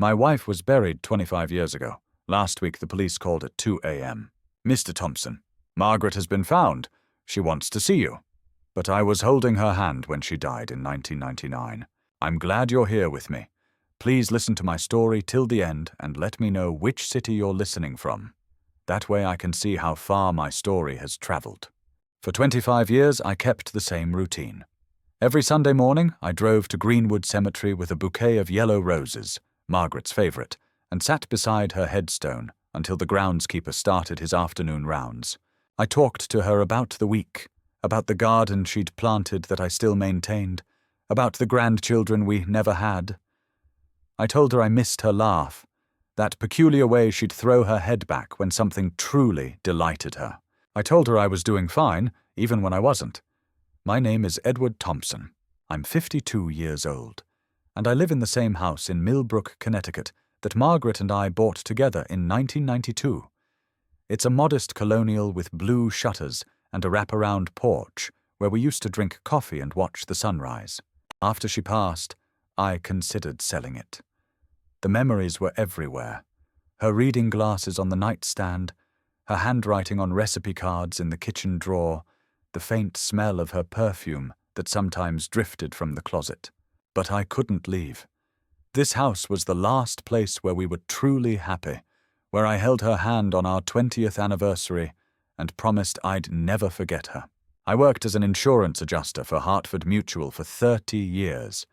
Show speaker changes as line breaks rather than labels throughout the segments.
My wife was buried 25 years ago. Last week the police called at 2 a.m. Mr. Thompson, Margaret has been found. She wants to see you. But I was holding her hand when she died in 1999. I'm glad you're here with me. Please listen to my story till the end and let me know which city you're listening from. That way I can see how far my story has traveled. For 25 years, I kept the same routine. Every Sunday morning, I drove to Greenwood Cemetery with a bouquet of yellow roses, Margaret's favorite, and sat beside her headstone until the groundskeeper started his afternoon rounds. I talked to her about the week, about the garden she'd planted that I still maintained, about the grandchildren we never had. I told her I missed her laugh, that peculiar way she'd throw her head back when something truly delighted her. I told her I was doing fine, even when I wasn't. My name is Edward Thompson. I'm 52 years old, and I live in the same house in Millbrook, Connecticut, that Margaret and I bought together in 1992. It's a modest colonial with blue shutters and a wraparound porch where we used to drink coffee and watch the sunrise. After she passed, I considered selling it. The memories were everywhere. Her reading glasses on the nightstand, her handwriting on recipe cards in the kitchen drawer, the faint smell of her perfume that sometimes drifted from the closet. But I couldn't leave. This house was the last place where we were truly happy, where I held her hand on our 20th anniversary and promised I'd never forget her. I worked as an insurance adjuster for Hartford Mutual for 30 years.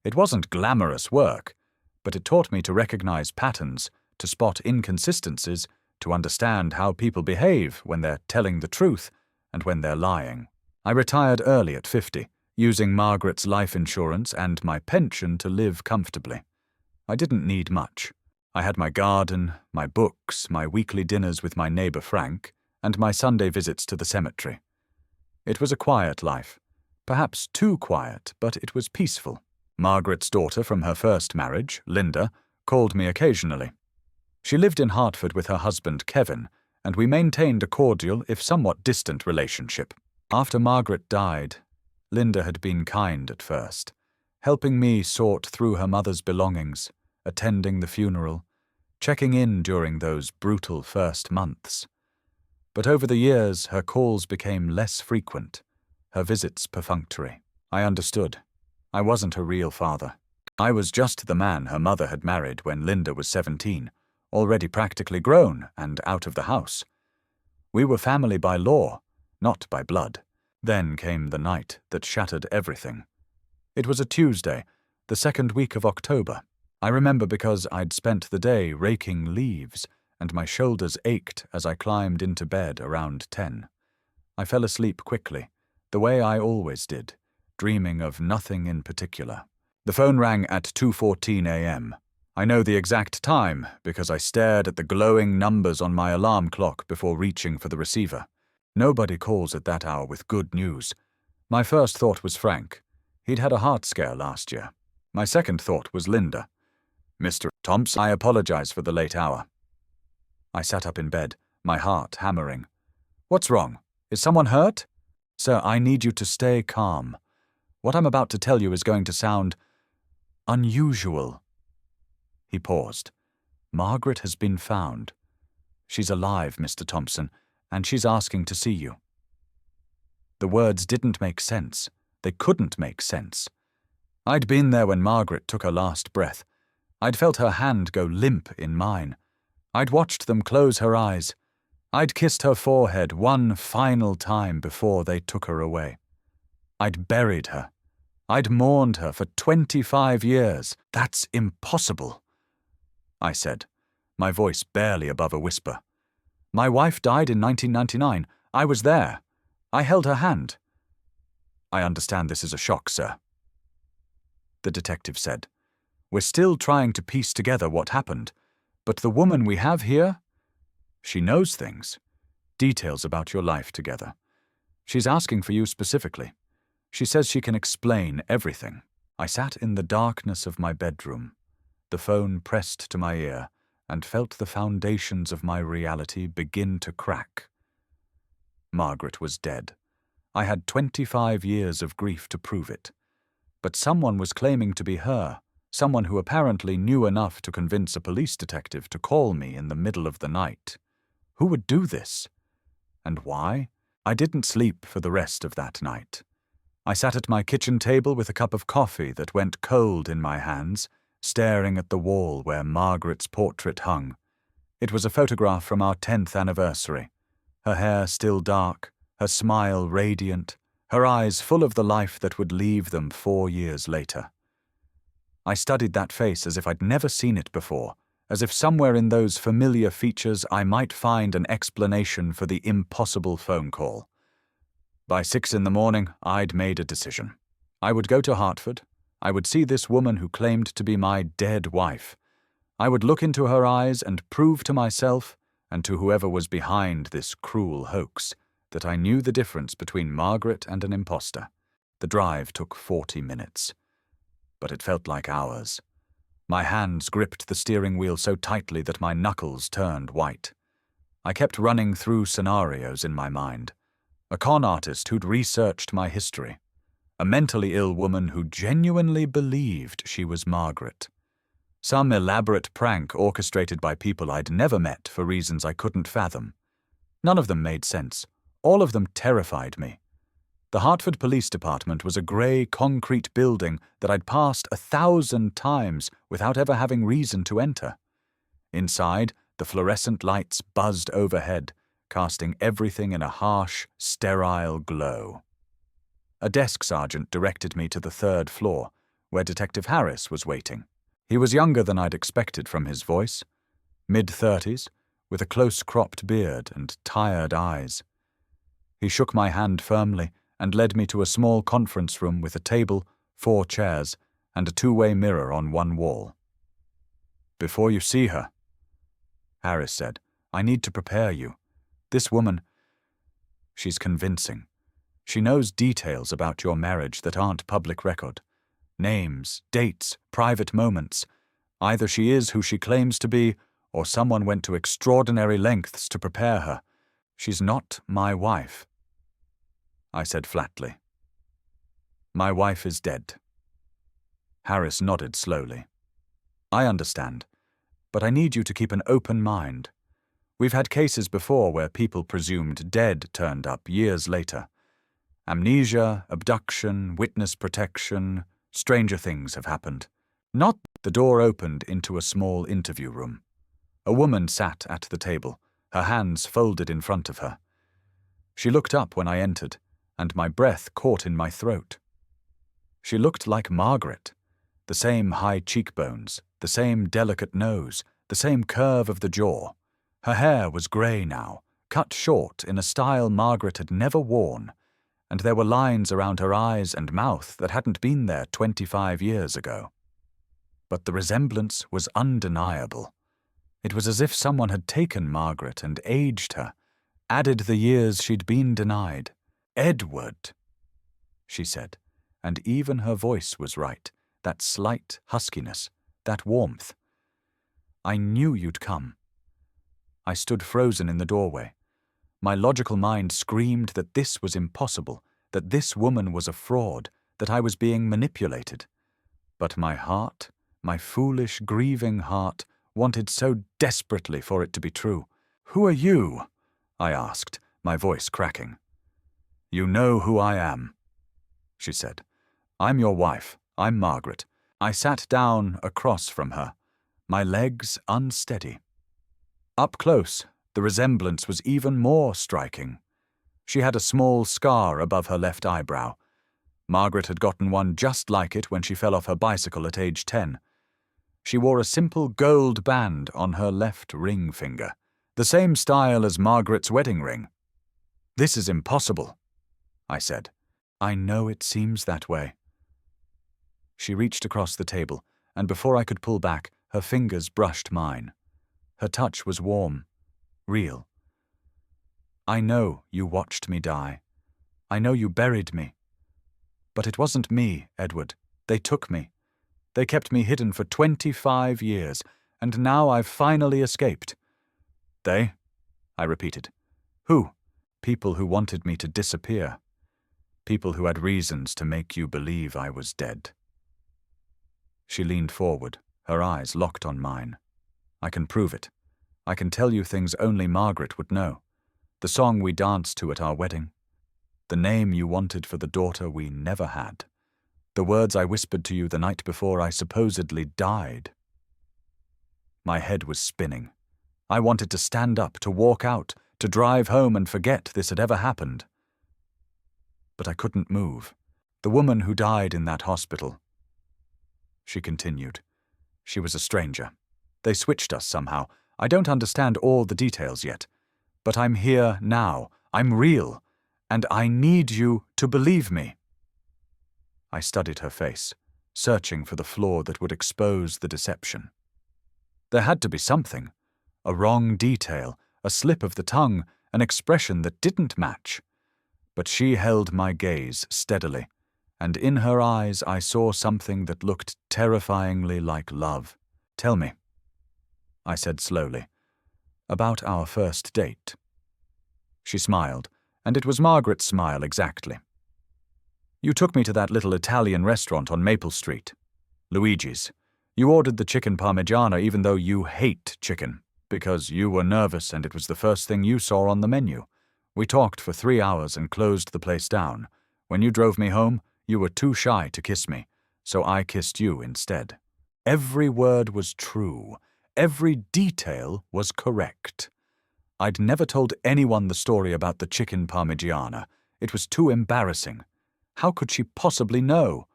It wasn't glamorous work, but it taught me to recognize patterns, to spot inconsistencies, to understand how people behave when they're telling the truth and when they're lying. I retired early at 50, using Margaret's life insurance and my pension to live comfortably. I didn't need much. I had my garden, my books, my weekly dinners with my neighbor Frank, and my Sunday visits to the cemetery. It was a quiet life. Perhaps too quiet, but it was peaceful. Margaret's daughter from her first marriage, Linda, called me occasionally. She lived in Hartford with her husband, Kevin, and we maintained a cordial, if somewhat distant, relationship. After Margaret died, Linda had been kind at first, helping me sort through her mother's belongings, attending the funeral, checking in during those brutal first months. But over the years, her calls became less frequent, her visits perfunctory. I understood. I wasn't her real father. I was just the man her mother had married when Linda was 17, already practically grown and out of the house. We were family by law, not by blood. Then came the night that shattered everything. It was a Tuesday, the second week of October. I remember because I'd spent the day raking leaves, and my shoulders ached as I climbed into bed around 10. I fell asleep quickly, the way I always did, dreaming of nothing in particular. The phone rang at 2:14 a.m. I know the exact time because I stared at the glowing numbers on my alarm clock before reaching for the receiver. Nobody calls at that hour with good news. My first thought was Frank. He'd had a heart scare last year. My second thought was Linda. Mr. Thompson, I apologize for the late hour. I sat up in bed, my heart hammering. What's wrong? Is someone hurt? Sir, I need you to stay calm. What I'm about to tell you is going to sound unusual. He paused. Margaret has been found. She's alive, Mr. Thompson, and she's asking to see you. The words didn't make sense. They couldn't make sense. I'd been there when Margaret took her last breath. I'd felt her hand go limp in mine. I'd watched them close her eyes. I'd kissed her forehead one final time before they took her away. I'd buried her. I'd mourned her for 25 years. That's impossible, I said, my voice barely above a whisper. My wife died in 1999. I was there. I held her hand. I understand this is a shock, sir, the detective said. We're still trying to piece together what happened, but the woman we have here, she knows things, details about your life together. She's asking for you specifically. She says she can explain everything. I sat in the darkness of my bedroom, the phone pressed to my ear, and felt the foundations of my reality begin to crack. Margaret was dead. I had 25 years of grief to prove it. But someone was claiming to be her, someone who apparently knew enough to convince a police detective to call me in the middle of the night. Who would do this? And why? I didn't sleep for the rest of that night. I sat at my kitchen table with a cup of coffee that went cold in my hands, staring at the wall where Margaret's portrait hung. It was a photograph from our 10th anniversary. Her hair still dark, her smile radiant, her eyes full of the life that would leave them 4 years later. I studied that face as if I'd never seen it before, as if somewhere in those familiar features I might find an explanation for the impossible phone call. By 6 in the morning, I'd made a decision. I would go to Hartford. I would see this woman who claimed to be my dead wife. I would look into her eyes and prove to myself, and to whoever was behind this cruel hoax, that I knew the difference between Margaret and an imposter. The drive took 40 minutes. But it felt like hours. My hands gripped the steering wheel so tightly that my knuckles turned white. I kept running through scenarios in my mind. A con artist who'd researched my history. A mentally ill woman who genuinely believed she was Margaret. Some elaborate prank orchestrated by people I'd never met for reasons I couldn't fathom. None of them made sense. All of them terrified me. The Hartford Police Department was a grey concrete building that I'd passed 1,000 times without ever having reason to enter. Inside, the fluorescent lights buzzed overhead, casting everything in a harsh, sterile glow. A desk sergeant directed me to the 3rd floor, where Detective Harris was waiting. He was younger than I'd expected from his voice, mid-30s, with a close-cropped beard and tired eyes. He shook my hand firmly and led me to a small conference room with a table, 4 chairs, and a 2-way mirror on one wall. "Before you see her," Harris said, "I need to prepare you. This woman, she's convincing. She knows details about your marriage that aren't public record. Names, dates, private moments. Either she is who she claims to be, or someone went to extraordinary lengths to prepare her. She's not my wife." I said flatly. "My wife is dead." Harris nodded slowly. "I understand, but I need you to keep an open mind. We've had cases before where people presumed dead turned up years later. Amnesia, abduction, witness protection, stranger things have happened. Not." The door opened into a small interview room. A woman sat at the table, her hands folded in front of her. She looked up when I entered, and my breath caught in my throat. She looked like Margaret. The same high cheekbones, the same delicate nose, the same curve of the jaw. Her hair was grey now, cut short in a style Margaret had never worn, and there were lines around her eyes and mouth that hadn't been there 25 years ago. But the resemblance was undeniable. It was as if someone had taken Margaret and aged her, added the years she'd been denied. "Edward," she said, and even her voice was right, that slight huskiness, that warmth. "I knew you'd come." I stood frozen in the doorway. My logical mind screamed that this was impossible, that this woman was a fraud, that I was being manipulated. But my heart, my foolish, grieving heart, wanted so desperately for it to be true. "Who are you?" I asked, my voice cracking. "You know who I am," she said. "I'm your wife. I'm Margaret." I sat down across from her, my legs unsteady. Up close, the resemblance was even more striking. She had a small scar above her left eyebrow. Margaret had gotten one just like it when she fell off her bicycle at age 10. She wore a simple gold band on her left ring finger, the same style as Margaret's wedding ring. "This is impossible," I said. "I know it seems that way." She reached across the table, and before I could pull back, her fingers brushed mine. Her touch was warm, real. "I know you watched me die. I know you buried me. But it wasn't me, Edward. They took me. They kept me hidden for 25 years, and now I've finally escaped." "They?" I repeated. "Who?" "People who wanted me to disappear. People who had reasons to make you believe I was dead." She leaned forward, her eyes locked on mine. I can prove it. I can tell you things only Margaret would know. The song we danced to at our wedding. The name you wanted for the daughter we never had. The words I whispered to you the night before I supposedly died. My head was spinning. I wanted to stand up, to walk out, to drive home and forget this had ever happened. But I couldn't move. The woman who died in that hospital. She continued. She was a stranger. They switched us somehow. I don't understand all the details yet. But I'm here now. I'm real. And I need you to believe me. I studied her face, searching for the flaw that would expose the deception. There had to be something. A wrong detail, a slip of the tongue, an expression that didn't match. But she held my gaze steadily, and in her eyes I saw something that looked terrifyingly like love. Tell me, I said slowly, about our first date. She smiled, and it was Margaret's smile exactly. You took me to that little Italian restaurant on Maple Street, Luigi's. You ordered the chicken parmigiana even though you hate chicken, because you were nervous and it was the first thing you saw on the menu. We talked for 3 hours and closed the place down. When you drove me home, you were too shy to kiss me, so I kissed you instead. Every word was true. Every detail was correct. I'd never told anyone the story about the chicken parmigiana. It was too embarrassing. How could she possibly know?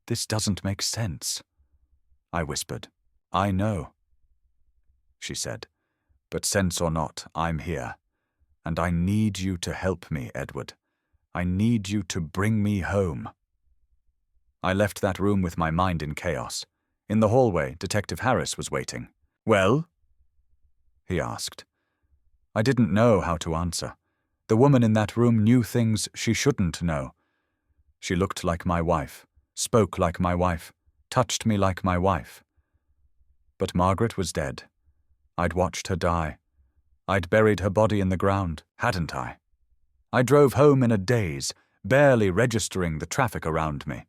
This doesn't make sense. I whispered. I know. She said, but sense or not, I'm here. And I need you to help me, Edward. I need you to bring me home. I left that room with my mind in chaos. In the hallway, Detective Harris was waiting. Well? He asked. I didn't know how to answer. The woman in that room knew things she shouldn't know. She looked like my wife, spoke like my wife, touched me like my wife. But Margaret was dead. I'd watched her die. I'd buried her body in the ground, hadn't I? I drove home in a daze, barely registering the traffic around me.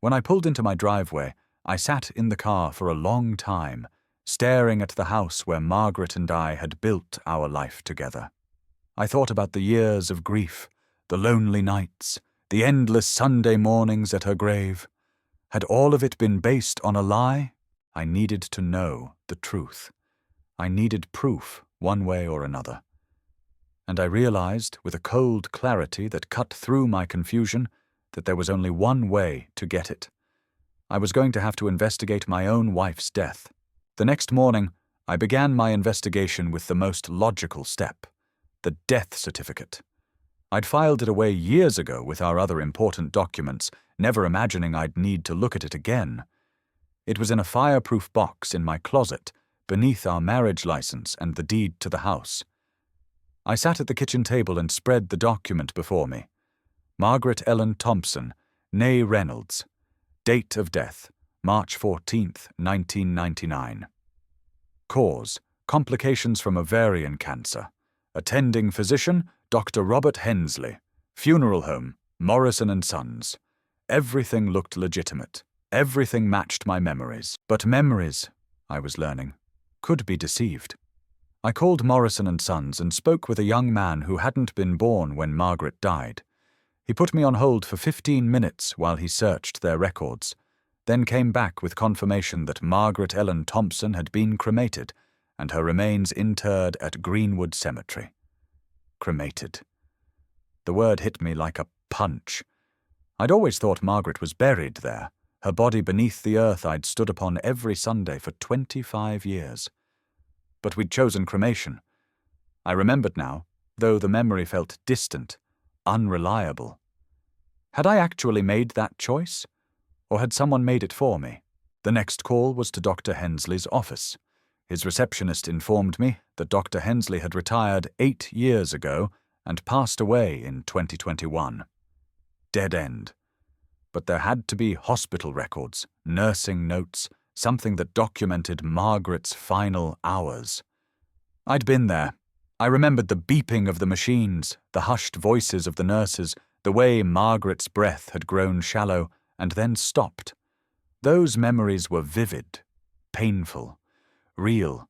When I pulled into my driveway, I sat in the car for a long time, staring at the house where Margaret and I had built our life together. I thought about the years of grief, the lonely nights, the endless Sunday mornings at her grave. Had all of it been based on a lie? I needed to know the truth. I needed proof, one way or another. And I realized, with a cold clarity that cut through my confusion, that there was only one way to get it. I was going to have to investigate my own wife's death. The next morning, I began my investigation with the most logical step, the death certificate. I'd filed it away years ago with our other important documents, never imagining I'd need to look at it again. It was in a fireproof box in my closet, beneath our marriage license and the deed to the house. I sat at the kitchen table and spread the document before me. Margaret Ellen Thompson, née Reynolds. Date of death, March 14th, 1999. Cause, complications from ovarian cancer. Attending physician, Dr. Robert Hensley. Funeral home, Morrison & Sons. Everything looked legitimate. Everything matched my memories. But memories, I was learning, could be deceived. I called Morrison & Sons and spoke with a young man who hadn't been born when Margaret died. He put me on hold for 15 minutes while he searched their records, then came back with confirmation that Margaret Ellen Thompson had been cremated and her remains interred at Greenwood Cemetery. Cremated. The word hit me like a punch. I'd always thought Margaret was buried there, her body beneath the earth I'd stood upon every Sunday for 25 years. But we'd chosen cremation. I remembered now, though the memory felt distant, unreliable. Had I actually made that choice? Or had someone made it for me? The next call was to Dr. Hensley's office. His receptionist informed me that Dr. Hensley had retired 8 years ago and passed away in 2021. Dead end. But there had to be hospital records, nursing notes, something that documented Margaret's final hours. I'd been there. I remembered the beeping of the machines, the hushed voices of the nurses, the way Margaret's breath had grown shallow and then stopped. Those memories were vivid, painful, real.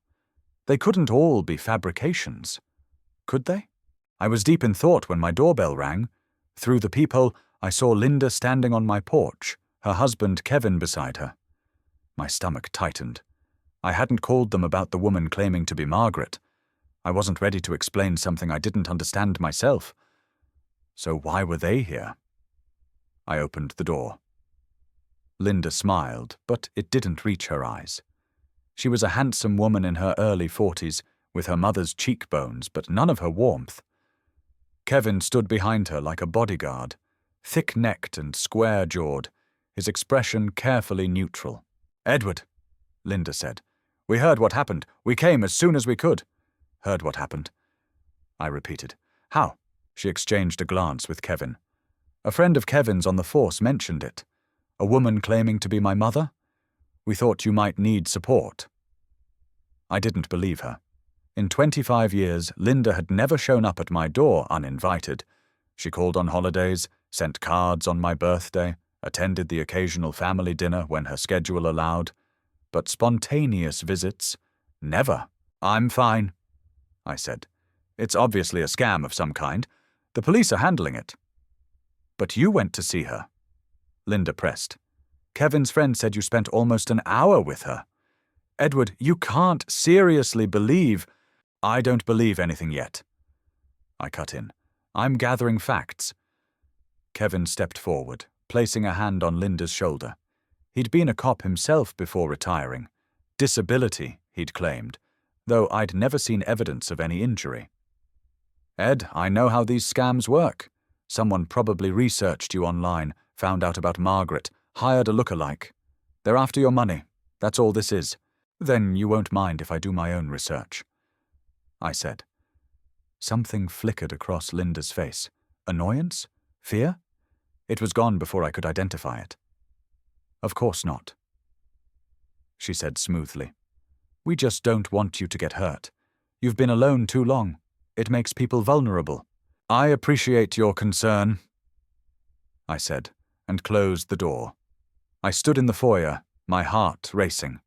They couldn't all be fabrications, could they? I was deep in thought when my doorbell rang. Through the peephole, I saw Linda standing on my porch, her husband Kevin beside her. My stomach tightened. I hadn't called them about the woman claiming to be Margaret. I wasn't ready to explain something I didn't understand myself. So why were they here? I opened the door. Linda smiled, but it didn't reach her eyes. She was a handsome woman in her early 40s, with her mother's cheekbones, but none of her warmth. Kevin stood behind her like a bodyguard, thick-necked and square-jawed, his expression carefully neutral. "Edward," Linda said. "We heard what happened. We came as soon as we could." "Heard what happened?" I repeated. "How?" She exchanged a glance with Kevin. "A friend of Kevin's on the force mentioned it. A woman claiming to be my mother? We thought you might need support." I didn't believe her. In 25 years, Linda had never shown up at my door uninvited. She called on holidays, sent cards on my birthday, attended the occasional family dinner when her schedule allowed. But spontaneous visits, never. "I'm fine," I said. "It's obviously a scam of some kind. The police are handling it." "But you went to see her," Linda pressed. "Kevin's friend said you spent almost an hour with her. Edward, you can't seriously believe—" "I don't believe anything yet," I cut in. "I'm gathering facts." Kevin stepped forward, placing a hand on Linda's shoulder. He'd been a cop himself before retiring. Disability, he'd claimed, though I'd never seen evidence of any injury. "Ed, I know how these scams work. Someone probably researched you online, found out about Margaret, hired a lookalike. They're after your money. That's all this is. Then you won't mind if I do my own research," I said. Something flickered across Linda's face. Annoyance? Fear? It was gone before I could identify it. "Of course not," she said smoothly. "We just don't want you to get hurt. You've been alone too long. It makes people vulnerable." "I appreciate your concern," I said, and closed the door. I stood in the foyer, my heart racing.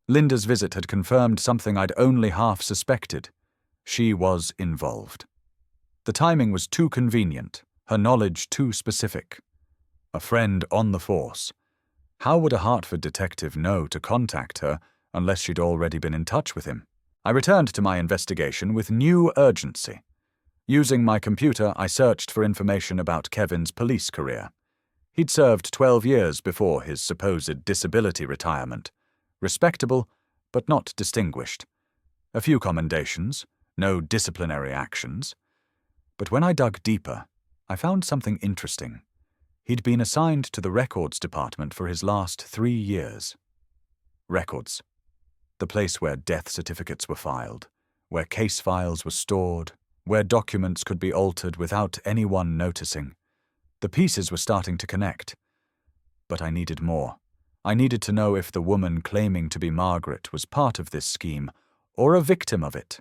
Linda's visit had confirmed something I'd only half suspected. She was involved. The timing was too convenient, her knowledge too specific. A friend on the force. How would a Hartford detective know to contact her unless she'd already been in touch with him? I returned to my investigation with new urgency. Using my computer, I searched for information about Kevin's police career. He'd served 12 years before his supposed disability retirement. Respectable, but not distinguished. A few commendations, no disciplinary actions. But when I dug deeper, I found something interesting. He'd been assigned to the records department for his last 3 years. Records. The place where death certificates were filed, where case files were stored, where documents could be altered without anyone noticing. The pieces were starting to connect. But I needed more. I needed to know if the woman claiming to be Margaret was part of this scheme, or a victim of it.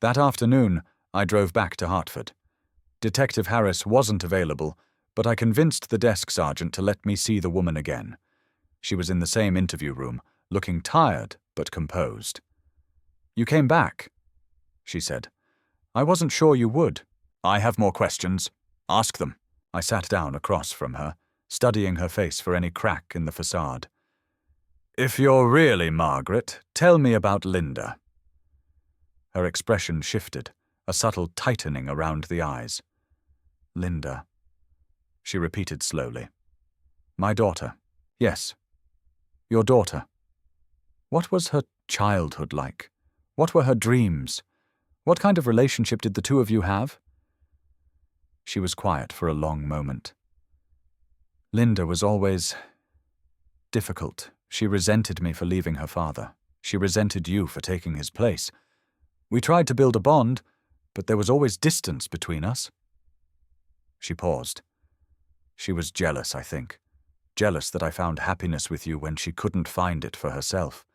That afternoon, I drove back to Hartford. Detective Harris wasn't available, but I convinced the desk sergeant to let me see the woman again. She was in the same interview room, looking tired but composed. "You came back," she said. "I wasn't sure you would." "I have more questions. Ask them." I sat down across from her, studying her face for any crack in the facade. "If you're really Margaret, tell me about Linda." Her expression shifted, a subtle tightening around the eyes. "Linda," she repeated slowly. "My daughter. Yes. Your daughter. What was her childhood like? What were her dreams? What kind of relationship did the two of you have?" She was quiet for a long moment. "Linda was always difficult. She resented me for leaving her father. She resented you for taking his place. We tried to build a bond, but there was always distance between us." She paused. She was jealous, I think. Jealous that I found happiness with you when she couldn't find it for herself.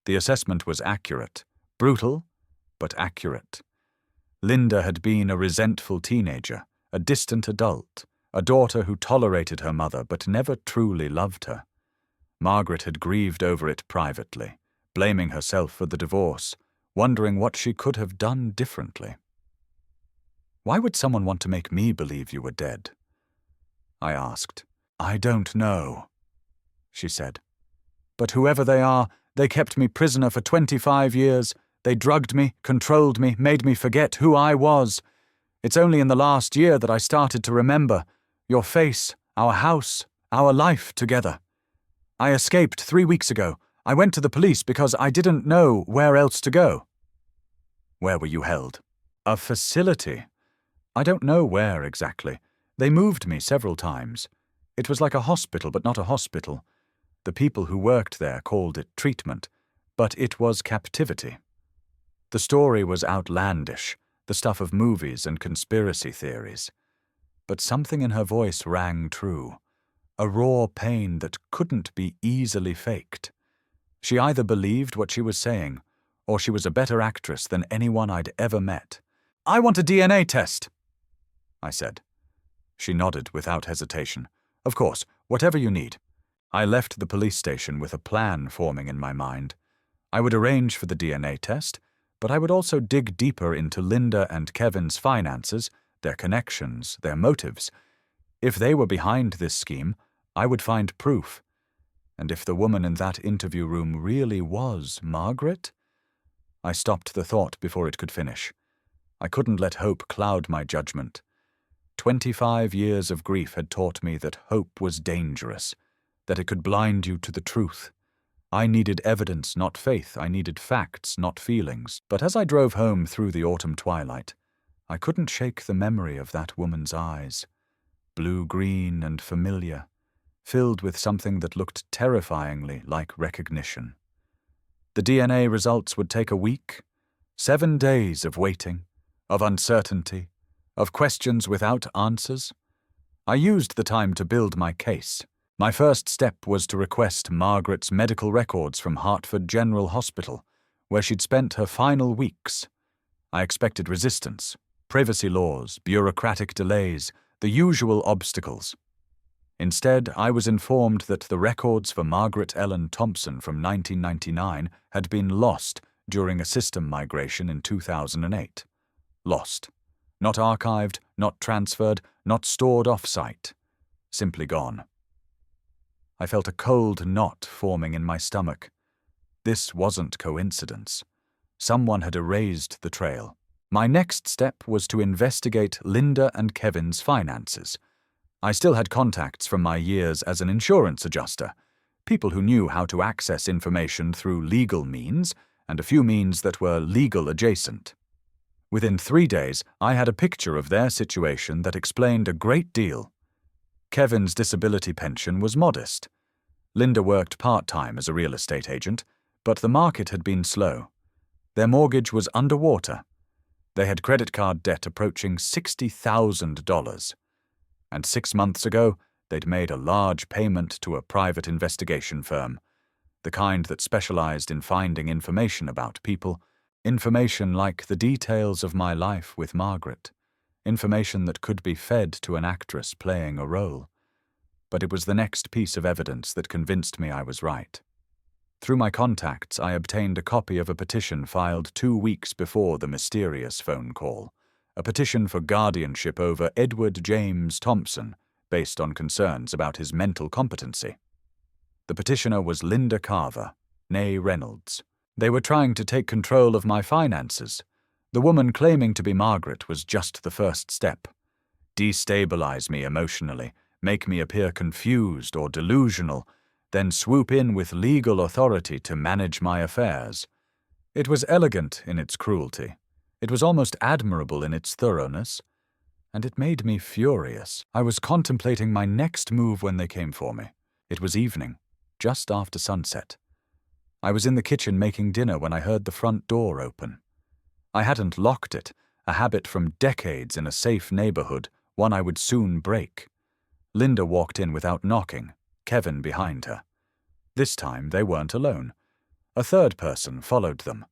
The assessment was accurate. Brutal, but accurate. Linda had been a resentful teenager, a distant adult, a daughter who tolerated her mother but never truly loved her. Margaret had grieved over it privately, blaming herself for the divorce, wondering what she could have done differently. "Why would someone want to make me believe you were dead?" I asked. "I don't know," she said. "But whoever they are, they kept me prisoner for 25 years. They drugged me, controlled me, made me forget who I was. It's only in the last year that I started to remember your face, our house, our life together. I escaped 3 weeks ago. I went to the police because I didn't know where else to go." "Where were you held?" "A facility. I don't know where exactly. They moved me several times. It was like a hospital, but not a hospital. The people who worked there called it treatment, but it was captivity. The story was outlandish, the stuff of movies and conspiracy theories. But something in her voice rang true, a raw pain that couldn't be easily faked. She either believed what she was saying, or she was a better actress than anyone I'd ever met. "I want a DNA test," I said. She nodded without hesitation. "Of course, whatever you need." I left the police station with a plan forming in my mind. I would arrange for the DNA test, but I would also dig deeper into Linda and Kevin's finances, their connections, their motives. If they were behind this scheme, I would find proof. And if the woman in that interview room really was Margaret? I stopped the thought before it could finish. I couldn't let hope cloud my judgment. 25 years of grief had taught me that hope was dangerous, that it could blind you to the truth. I needed evidence, not faith. I needed facts, not feelings. But as I drove home through the autumn twilight, I couldn't shake the memory of that woman's eyes, blue-green and familiar, filled with something that looked terrifyingly like recognition. The DNA results would take a week, 7 days of waiting, of uncertainty, of questions without answers. I used the time to build my case. My first step was to request Margaret's medical records from Hartford General Hospital, where she'd spent her final weeks. I expected resistance, privacy laws, bureaucratic delays, the usual obstacles. Instead, I was informed that the records for Margaret Ellen Thompson from 1999 had been lost during a system migration in 2008. Lost. Not archived, not transferred, not stored off-site. Simply gone. I felt a cold knot forming in my stomach. This wasn't coincidence. Someone had erased the trail. My next step was to investigate Linda and Kevin's finances. I still had contacts from my years as an insurance adjuster, people who knew how to access information through legal means and a few means that were legal adjacent. Within 3 days, I had a picture of their situation that explained a great deal. Kevin's disability pension was modest. Linda worked part-time as a real estate agent, but the market had been slow. Their mortgage was underwater. They had credit card debt approaching $60,000. And 6 months ago, they'd made a large payment to a private investigation firm, the kind that specialized in finding information about people, information like the details of my life with Margaret, information that could be fed to an actress playing a role. But it was the next piece of evidence that convinced me I was right. Through my contacts, I obtained a copy of a petition filed 2 weeks before the mysterious phone call, a petition for guardianship over Edward James Thompson, based on concerns about his mental competency. The petitioner was Linda Carver, née Reynolds. They were trying to take control of my finances. The woman claiming to be Margaret was just the first step. Destabilize me emotionally, make me appear confused or delusional, then swoop in with legal authority to manage my affairs. It was elegant in its cruelty. It was almost admirable in its thoroughness. And it made me furious. I was contemplating my next move when they came for me. It was evening, just after sunset. I was in the kitchen making dinner when I heard the front door open. I hadn't locked it, a habit from decades in a safe neighborhood, one I would soon break. Linda walked in without knocking, Kevin behind her. This time they weren't alone. A third person followed them,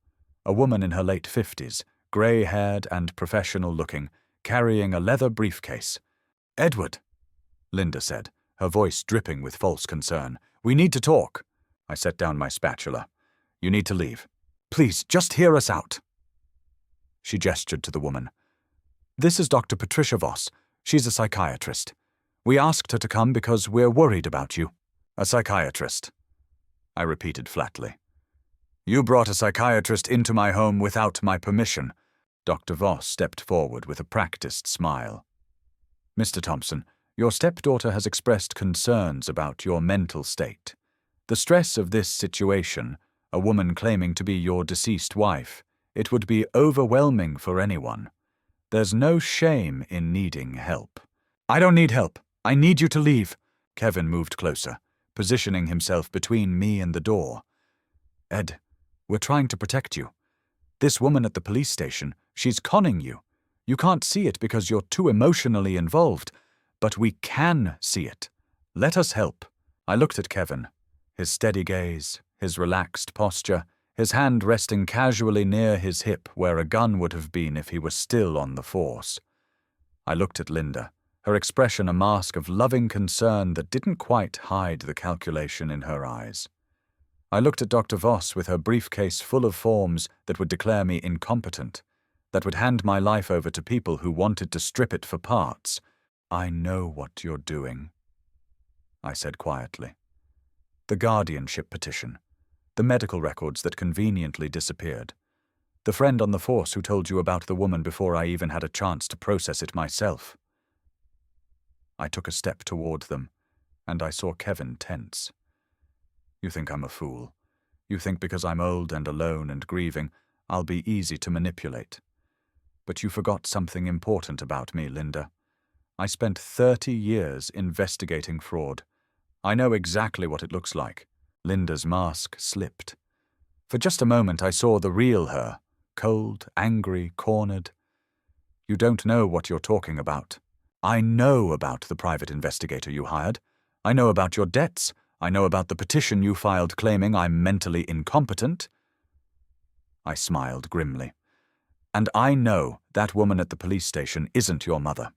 a woman in her late 50s, grey-haired and professional-looking, carrying a leather briefcase. "Edward," Linda said, her voice dripping with false concern, We need to talk. I set down my spatula. You need to leave. Please, just hear us out. She gestured to the woman. This is Dr. Patricia Voss. She's a psychiatrist. We asked her to come because we're worried about you. A psychiatrist, I repeated flatly. You brought a psychiatrist into my home without my permission. Dr. Voss stepped forward with a practiced smile. Mr. Thompson, your stepdaughter has expressed concerns about your mental state. The stress of this situation, a woman claiming to be your deceased wife, it would be overwhelming for anyone. There's no shame in needing help. I don't need help. I need you to leave. Kevin moved closer, positioning himself between me and the door. Ed, we're trying to protect you. This woman at the police station, she's conning you. You can't see it because you're too emotionally involved, but we can see it. Let us help. I looked at Kevin, his steady gaze, his relaxed posture, his hand resting casually near his hip where a gun would have been if he were still on the force. I looked at Linda, her expression a mask of loving concern that didn't quite hide the calculation in her eyes. I looked at Dr. Voss with her briefcase full of forms that would declare me incompetent, that would hand my life over to people who wanted to strip it for parts. I know what you're doing, I said quietly. The guardianship petition, the medical records that conveniently disappeared, the friend on the force who told you about the woman before I even had a chance to process it myself. I took a step toward them, and I saw Kevin tense. You think I'm a fool. You think because I'm old and alone and grieving, I'll be easy to manipulate. But you forgot something important about me, Linda. I spent 30 years investigating fraud. I know exactly what it looks like. Linda's mask slipped. For just a moment I saw the real her, cold, angry, cornered. You don't know what you're talking about. I know about the private investigator you hired. I know about your debts. I know about the petition you filed claiming I'm mentally incompetent. I smiled grimly. And I know that woman at the police station isn't your mother.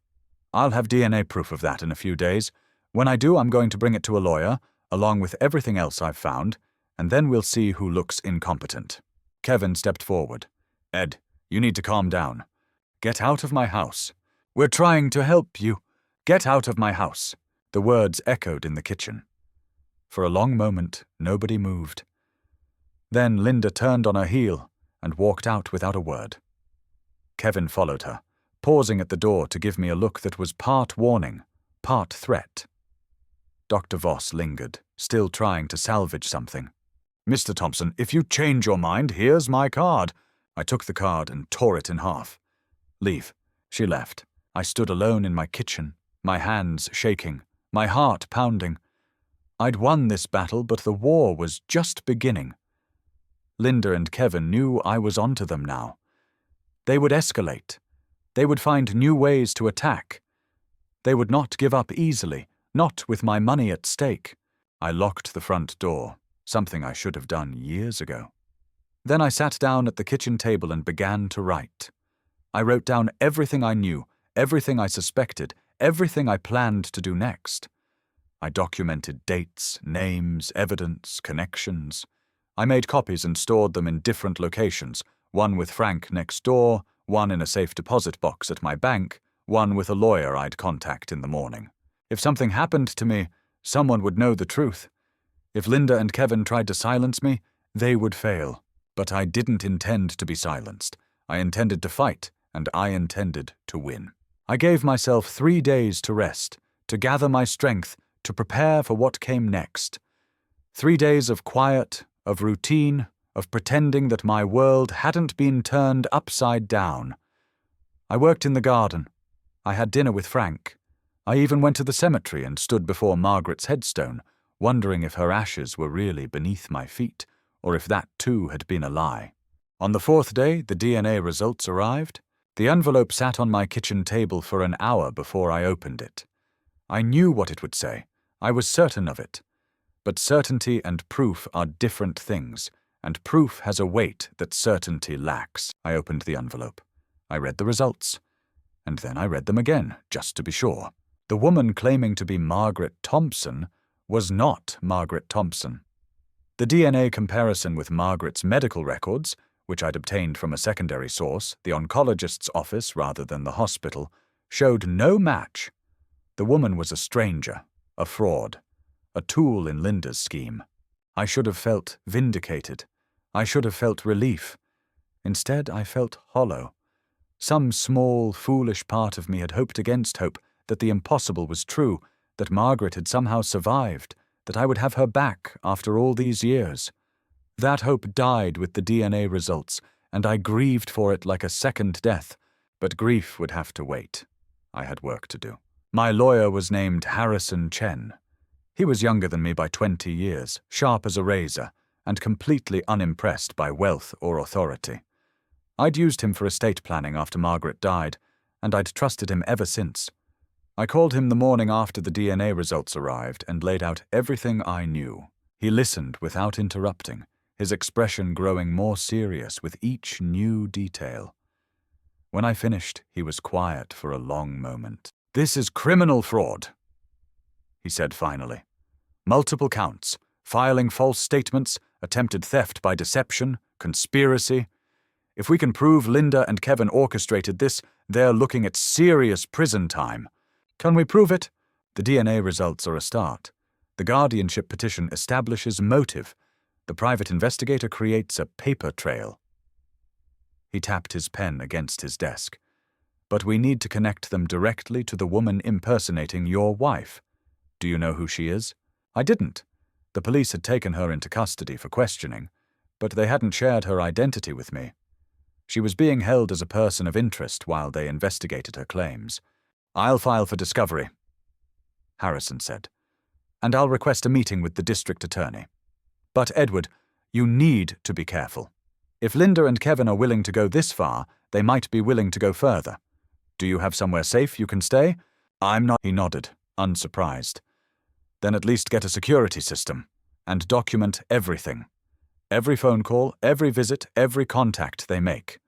I'll have DNA proof of that in a few days. When I do, I'm going to bring it to a lawyer, along with everything else I've found, and then we'll see who looks incompetent. Kevin stepped forward. Ed, you need to calm down. Get out of my house. We're trying to help you. Get out of my house. The words echoed in the kitchen. For a long moment, nobody moved. Then Linda turned on her heel and walked out without a word. Kevin followed her, pausing at the door to give me a look that was part warning, part threat. Dr. Voss lingered, still trying to salvage something. Mr. Thompson, if you change your mind, here's my card. I took the card and tore it in half. Leave. She left. I stood alone in my kitchen, my hands shaking, my heart pounding. I'd won this battle, but the war was just beginning. Linda and Kevin knew I was onto them now. They would escalate. They would find new ways to attack. They would not give up easily, not with my money at stake. I locked the front door, something I should have done years ago. Then I sat down at the kitchen table and began to write. I wrote down everything I knew, everything I suspected, everything I planned to do next. I documented dates, names, evidence, connections. I made copies and stored them in different locations, one with Frank next door, one in a safe deposit box at my bank, one with a lawyer I'd contact in the morning. If something happened to me, someone would know the truth. If Linda and Kevin tried to silence me, they would fail. But I didn't intend to be silenced. I intended to fight, and I intended to win. I gave myself 3 days to rest, to gather my strength, to prepare for what came next. 3 days of quiet, of routine, of pretending that my world hadn't been turned upside down. I worked in the garden. I had dinner with Frank. I even went to the cemetery and stood before Margaret's headstone, wondering if her ashes were really beneath my feet, or if that too had been a lie. On the 4th day, the DNA results arrived. The envelope sat on my kitchen table for an hour before I opened it. I knew what it would say. I was certain of it. But certainty and proof are different things, and proof has a weight that certainty lacks. I opened the envelope. I read the results. And then I read them again, just to be sure. The woman claiming to be Margaret Thompson was not Margaret Thompson. The DNA comparison with Margaret's medical records, which I'd obtained from a secondary source, the oncologist's office rather than the hospital, showed no match. The woman was a stranger, a fraud, a tool in Linda's scheme. I should have felt vindicated. I should have felt relief. Instead, I felt hollow. Some small, foolish part of me had hoped against hope that the impossible was true, that Margaret had somehow survived, that I would have her back after all these years. That hope died with the DNA results, and I grieved for it like a second death, but grief would have to wait. I had work to do. My lawyer was named Harrison Chen. He was younger than me by 20 years, sharp as a razor, and completely unimpressed by wealth or authority. I'd used him for estate planning after Margaret died, and I'd trusted him ever since. I called him the morning after the DNA results arrived and laid out everything I knew. He listened without interrupting, his expression growing more serious with each new detail. When I finished, he was quiet for a long moment. "This is criminal fraud," he said finally. "Multiple counts, filing false statements, attempted theft by deception, conspiracy. If we can prove Linda and Kevin orchestrated this, they're looking at serious prison time. Can we prove it? The DNA results are a start. The guardianship petition establishes motive. The private investigator creates a paper trail." He tapped his pen against his desk. "But we need to connect them directly to the woman impersonating your wife. Do you know who she is?" I didn't. The police had taken her into custody for questioning, but they hadn't shared her identity with me. She was being held as a person of interest while they investigated her claims. "I'll file for discovery," Harrison said, "and I'll request a meeting with the district attorney. But, Edward, you need to be careful. If Linda and Kevin are willing to go this far, they might be willing to go further. Do you have somewhere safe you can stay?" "I'm not," he nodded, unsurprised. "Then at least get a security system, and document everything. Every phone call, every visit, every contact they make.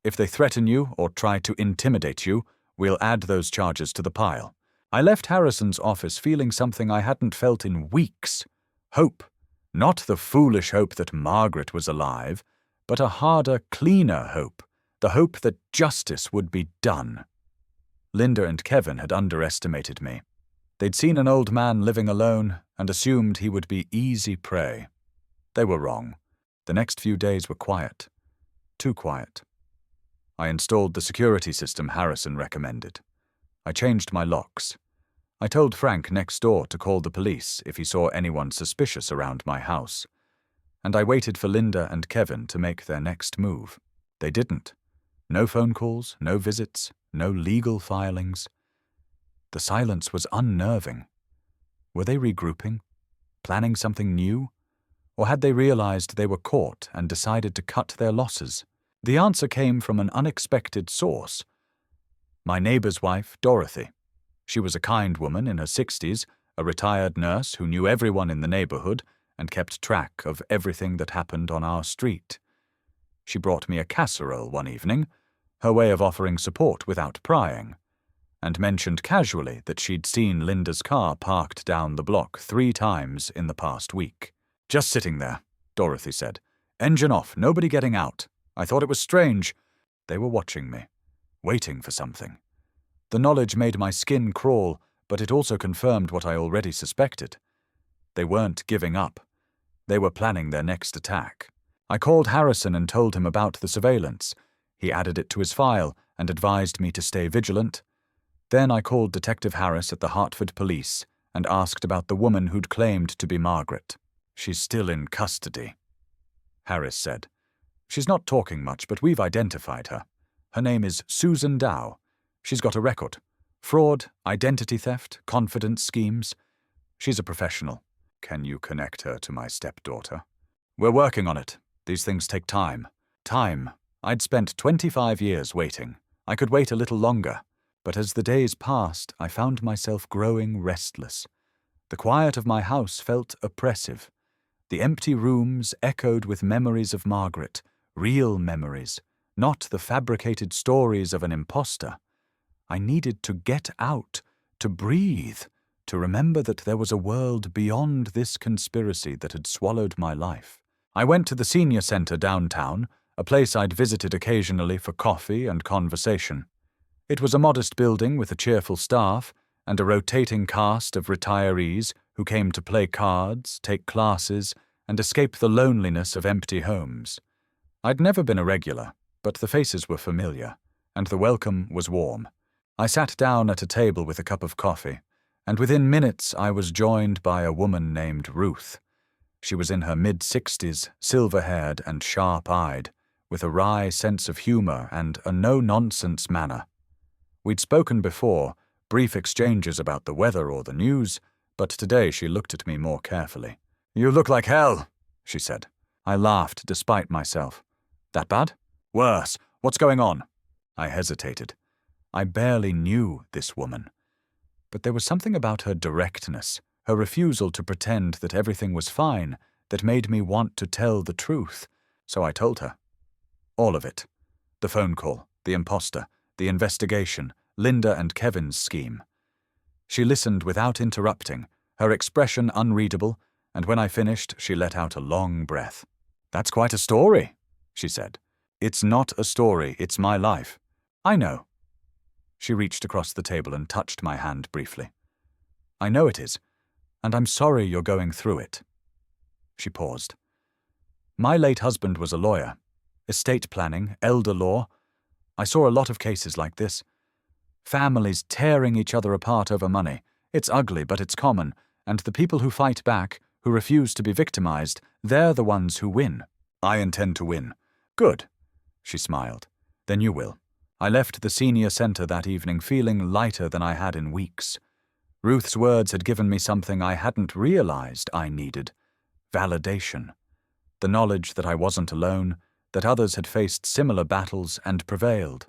If they threaten you or try to intimidate you, we'll add those charges to the pile." I left Harrison's office feeling something I hadn't felt in weeks. Hope. Not the foolish hope that Margaret was alive, but a harder, cleaner hope. The hope that justice would be done. Linda and Kevin had underestimated me. They'd seen an old man living alone and assumed he would be easy prey. They were wrong. The next few days were quiet. Too quiet. I installed the security system Harrison recommended. I changed my locks. I told Frank next door to call the police if he saw anyone suspicious around my house. And I waited for Linda and Kevin to make their next move. They didn't. No phone calls, no visits, no legal filings. The silence was unnerving. Were they regrouping? Planning something new? Or had they realized they were caught and decided to cut their losses? The answer came from an unexpected source. My neighbor's wife, Dorothy. She was a kind woman in her 60s, a retired nurse who knew everyone in the neighborhood and kept track of everything that happened on our street. She brought me a casserole one evening, her way of offering support without prying, and mentioned casually that she'd seen Linda's car parked down the block 3 times in the past week. "Just sitting there," Dorothy said. "Engine off, nobody getting out. I thought it was strange." They were watching me, waiting for something. The knowledge made my skin crawl, but it also confirmed what I already suspected. They weren't giving up. They were planning their next attack. I called Harrison and told him about the surveillance. He added it to his file and advised me to stay vigilant. Then I called Detective Harris at the Hartford Police and asked about the woman who'd claimed to be Margaret. "She's still in custody," Harris said. "She's not talking much, but we've identified her. Her name is Susan Dow. She's got a record. Fraud, identity theft, confidence schemes. She's a professional. Can you connect her to my stepdaughter?" "We're working on it. These things take time." Time. I'd spent 25 years waiting. I could wait a little longer. But as the days passed, I found myself growing restless. The quiet of my house felt oppressive. The empty rooms echoed with memories of Margaret, real memories, not the fabricated stories of an imposter. I needed to get out, to breathe, to remember that there was a world beyond this conspiracy that had swallowed my life. I went to the senior center downtown, a place I'd visited occasionally for coffee and conversation. It was a modest building with a cheerful staff and a rotating cast of retirees who came to play cards, take classes, and escape the loneliness of empty homes. I'd never been a regular, but the faces were familiar, and the welcome was warm. I sat down at a table with a cup of coffee, and within minutes I was joined by a woman named Ruth. She was in her mid-60s, silver-haired and sharp-eyed, with a wry sense of humor and a no-nonsense manner. We'd spoken before, brief exchanges about the weather or the news, but today she looked at me more carefully. "You look like hell," she said. I laughed despite myself. "That bad?" "Worse. What's going on?" I hesitated. I barely knew this woman. But there was something about her directness, her refusal to pretend that everything was fine, that made me want to tell the truth. So I told her. All of it. The phone call, the imposter, the investigation, Linda and Kevin's scheme. She listened without interrupting, her expression unreadable, and when I finished, she let out a long breath. "That's quite a story," she said. "It's not a story, it's my life." "I know." She reached across the table and touched my hand briefly. "I know it is, and I'm sorry you're going through it." She paused. "My late husband was a lawyer. Estate planning, elder law. I saw a lot of cases like this. Families tearing each other apart over money. It's ugly, but it's common, and the people who fight back, who refuse to be victimized, they're the ones who win. I intend to win." "Good," she smiled. "Then you will." I left the senior center that evening feeling lighter than I had in weeks. Ruth's words had given me something I hadn't realized I needed. Validation. The knowledge that I wasn't alone, that others had faced similar battles and prevailed.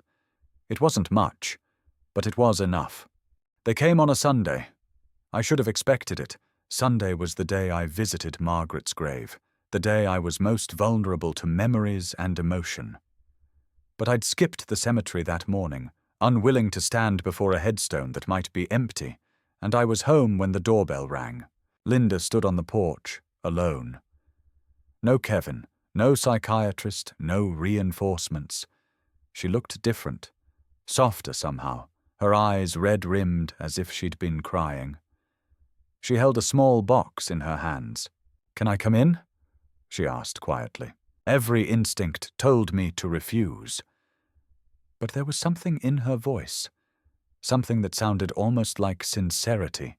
It wasn't much, but it was enough. They came on a Sunday. I should have expected it. Sunday was the day I visited Margaret's grave, the day I was most vulnerable to memories and emotion. But I'd skipped the cemetery that morning, unwilling to stand before a headstone that might be empty, and I was home when the doorbell rang. Linda stood on the porch, alone. No Kevin, no psychiatrist, no reinforcements. She looked different, softer somehow, her eyes red-rimmed as if she'd been crying. She held a small box in her hands. "Can I come in?" she asked quietly. Every instinct told me to refuse. But there was something in her voice, something that sounded almost like sincerity,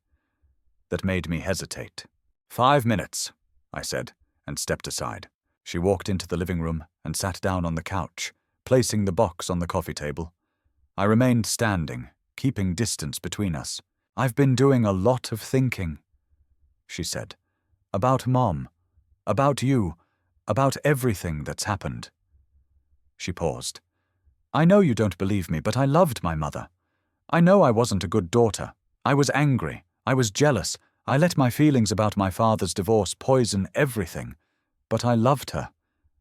that made me hesitate. "5 minutes," I said, and stepped aside. She walked into the living room and sat down on the couch, placing the box on the coffee table. I remained standing, keeping distance between us. "I've been doing a lot of thinking," she said. "About Mom, about you, about everything that's happened." She paused. "I know you don't believe me, but I loved my mother. I know I wasn't a good daughter. I was angry. I was jealous. I let my feelings about my father's divorce poison everything. But I loved her.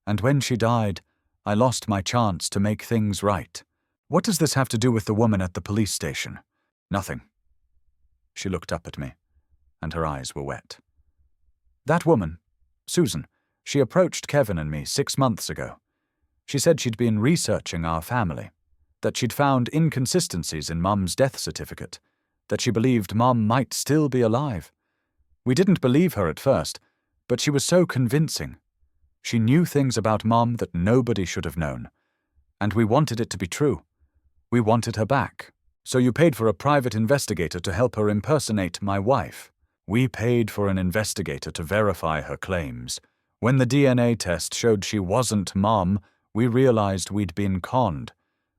And when she died, I lost my chance to make things right. What does this have to do with the woman at the police station?" "Nothing." She looked up at me, and her eyes were wet. "That woman, Susan, she approached Kevin and me 6 months ago. She said she'd been researching our family, that she'd found inconsistencies in Mum's death certificate, that she believed Mum might still be alive. We didn't believe her at first, but she was so convincing. She knew things about Mum that nobody should have known, and we wanted it to be true. We wanted her back. So you paid for a private investigator to help her impersonate my wife. We paid for an investigator to verify her claims. When the DNA test showed she wasn't Mom, we realized we'd been conned.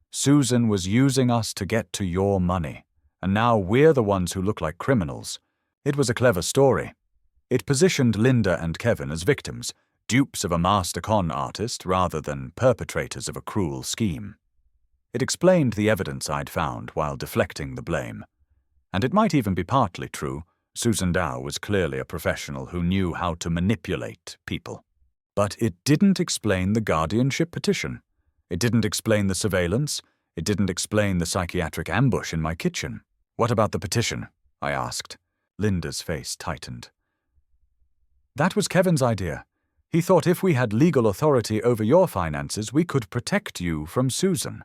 Susan was using us to get to your money, and now we're the ones who look like criminals. It was a clever story. It positioned Linda and Kevin as victims, dupes of a master con artist rather than perpetrators of a cruel scheme. It explained the evidence I'd found while deflecting the blame. And it might even be partly true. Susan Dow was clearly a professional who knew how to manipulate people. But it didn't explain the guardianship petition. It didn't explain the surveillance. It didn't explain the psychiatric ambush in my kitchen. "What about the petition?" I asked. Linda's face tightened. That was Kevin's idea. He thought if we had legal authority over your finances, we could protect you from Susan.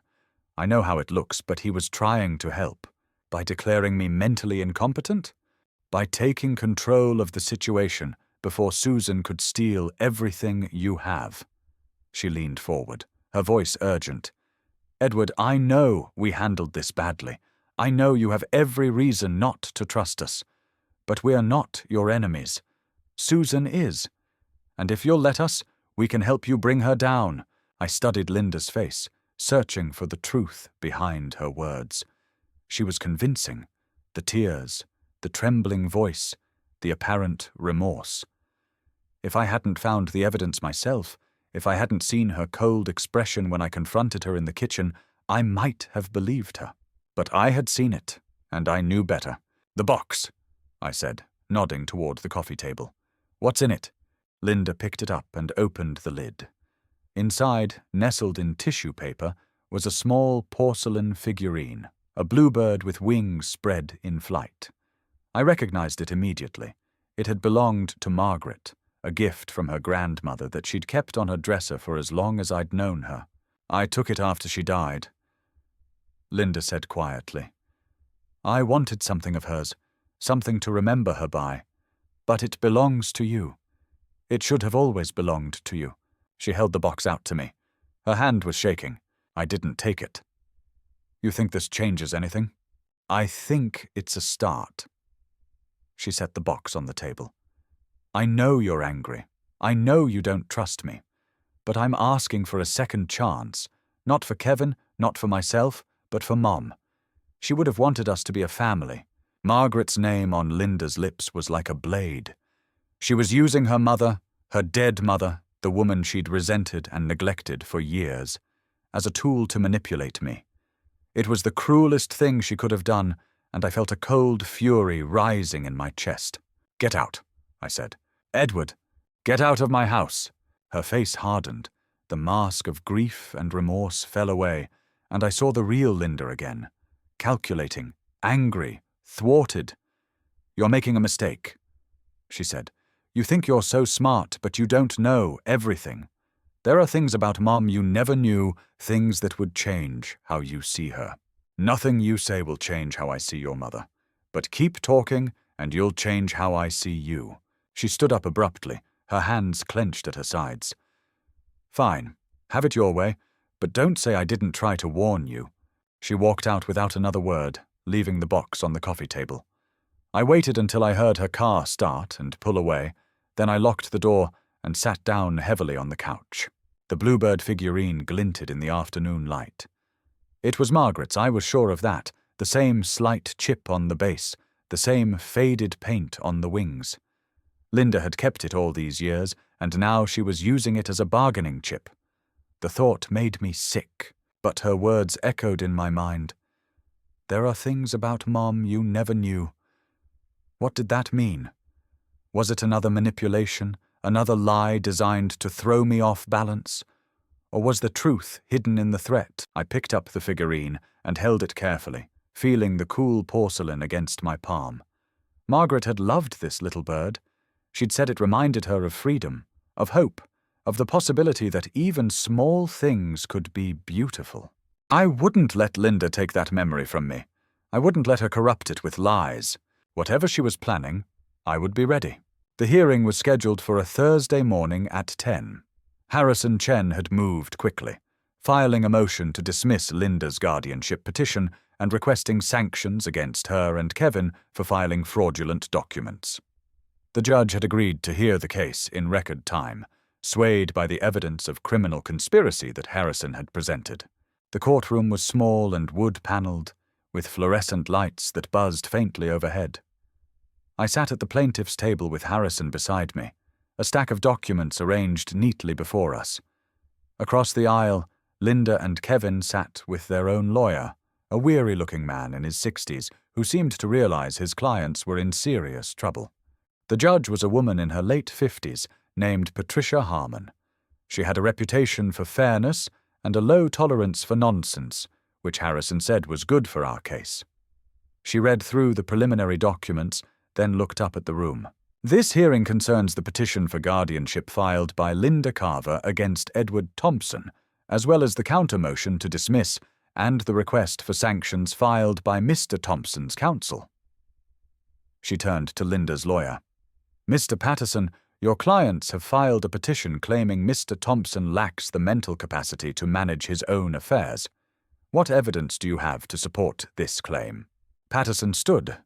I know how it looks, but he was trying to help. By declaring me mentally incompetent? By taking control of the situation before Susan could steal everything you have. She leaned forward, her voice urgent. Edward, I know we handled this badly. I know you have every reason not to trust us. But we are not your enemies. Susan is. And if you'll let us, we can help you bring her down. I studied Linda's face, searching for the truth behind her words. She was convincing. The tears, the trembling voice, the apparent remorse. If I hadn't found the evidence myself, if I hadn't seen her cold expression when I confronted her in the kitchen, I might have believed her. But I had seen it, and I knew better. The box, I said, nodding toward the coffee table. What's in it? Linda picked it up and opened the lid. Inside, nestled in tissue paper, was a small porcelain figurine, a bluebird with wings spread in flight. I recognized it immediately. It had belonged to Margaret, a gift from her grandmother that she'd kept on her dresser for as long as I'd known her. I took it after she died. Linda said quietly. I wanted something of hers, something to remember her by. But it belongs to you. It should have always belonged to you. She held the box out to me. Her hand was shaking. I didn't take it. You think this changes anything? I think it's a start. She set the box on the table. I know you're angry. I know you don't trust me. But I'm asking for a second chance. Not for Kevin, not for myself, but for Mom. She would have wanted us to be a family. Margaret's name on Linda's lips was like a blade. She was using her mother, her dead mother, the woman she'd resented and neglected for years, as a tool to manipulate me. It was the cruelest thing she could have done, and I felt a cold fury rising in my chest. Get out, I said. Edward, get out of my house. Her face hardened. The mask of grief and remorse fell away, and I saw the real Linda again. Calculating, angry, thwarted. You're making a mistake, she said. You think you're so smart, but you don't know everything. There are things about Mom you never knew, things that would change how you see her. Nothing you say will change how I see your mother. But keep talking, and you'll change how I see you. She stood up abruptly, her hands clenched at her sides. Fine, have it your way, but don't say I didn't try to warn you. She walked out without another word, leaving the box on the coffee table. I waited until I heard her car start and pull away, then I locked the door and sat down heavily on the couch. The bluebird figurine glinted in the afternoon light. It was Margaret's, I was sure of that, the same slight chip on the base, the same faded paint on the wings. Linda had kept it all these years, and now she was using it as a bargaining chip. The thought made me sick, but her words echoed in my mind. There are things about Mom you never knew. What did that mean? Was it another manipulation, another lie designed to throw me off balance? Or was the truth hidden in the threat? I picked up the figurine and held it carefully, feeling the cool porcelain against my palm. Margaret had loved this little bird. She'd said it reminded her of freedom, of hope, of the possibility that even small things could be beautiful. I wouldn't let Linda take that memory from me. I wouldn't let her corrupt it with lies. Whatever she was planning, I would be ready. The hearing was scheduled for a Thursday morning at 10. Harrison Chen had moved quickly, filing a motion to dismiss Linda's guardianship petition and requesting sanctions against her and Kevin for filing fraudulent documents. The judge had agreed to hear the case in record time, swayed by the evidence of criminal conspiracy that Harrison had presented. The courtroom was small and wood-paneled, with fluorescent lights that buzzed faintly overhead. I sat at the plaintiff's table with Harrison beside me, a stack of documents arranged neatly before us. Across the aisle, Linda and Kevin sat with their own lawyer, a weary-looking man in his 60s who seemed to realize his clients were in serious trouble. The judge was a woman in her late 50s named Patricia Harmon. She had a reputation for fairness and a low tolerance for nonsense, which Harrison said was good for our case. She read through the preliminary documents, then looked up at the room. This hearing concerns the petition for guardianship filed by Linda Carver against Edward Thompson, as well as the counter-motion to dismiss and the request for sanctions filed by Mr. Thompson's counsel. She turned to Linda's lawyer. Mr. Patterson, your clients have filed a petition claiming Mr. Thompson lacks the mental capacity to manage his own affairs. What evidence do you have to support this claim? Patterson stood,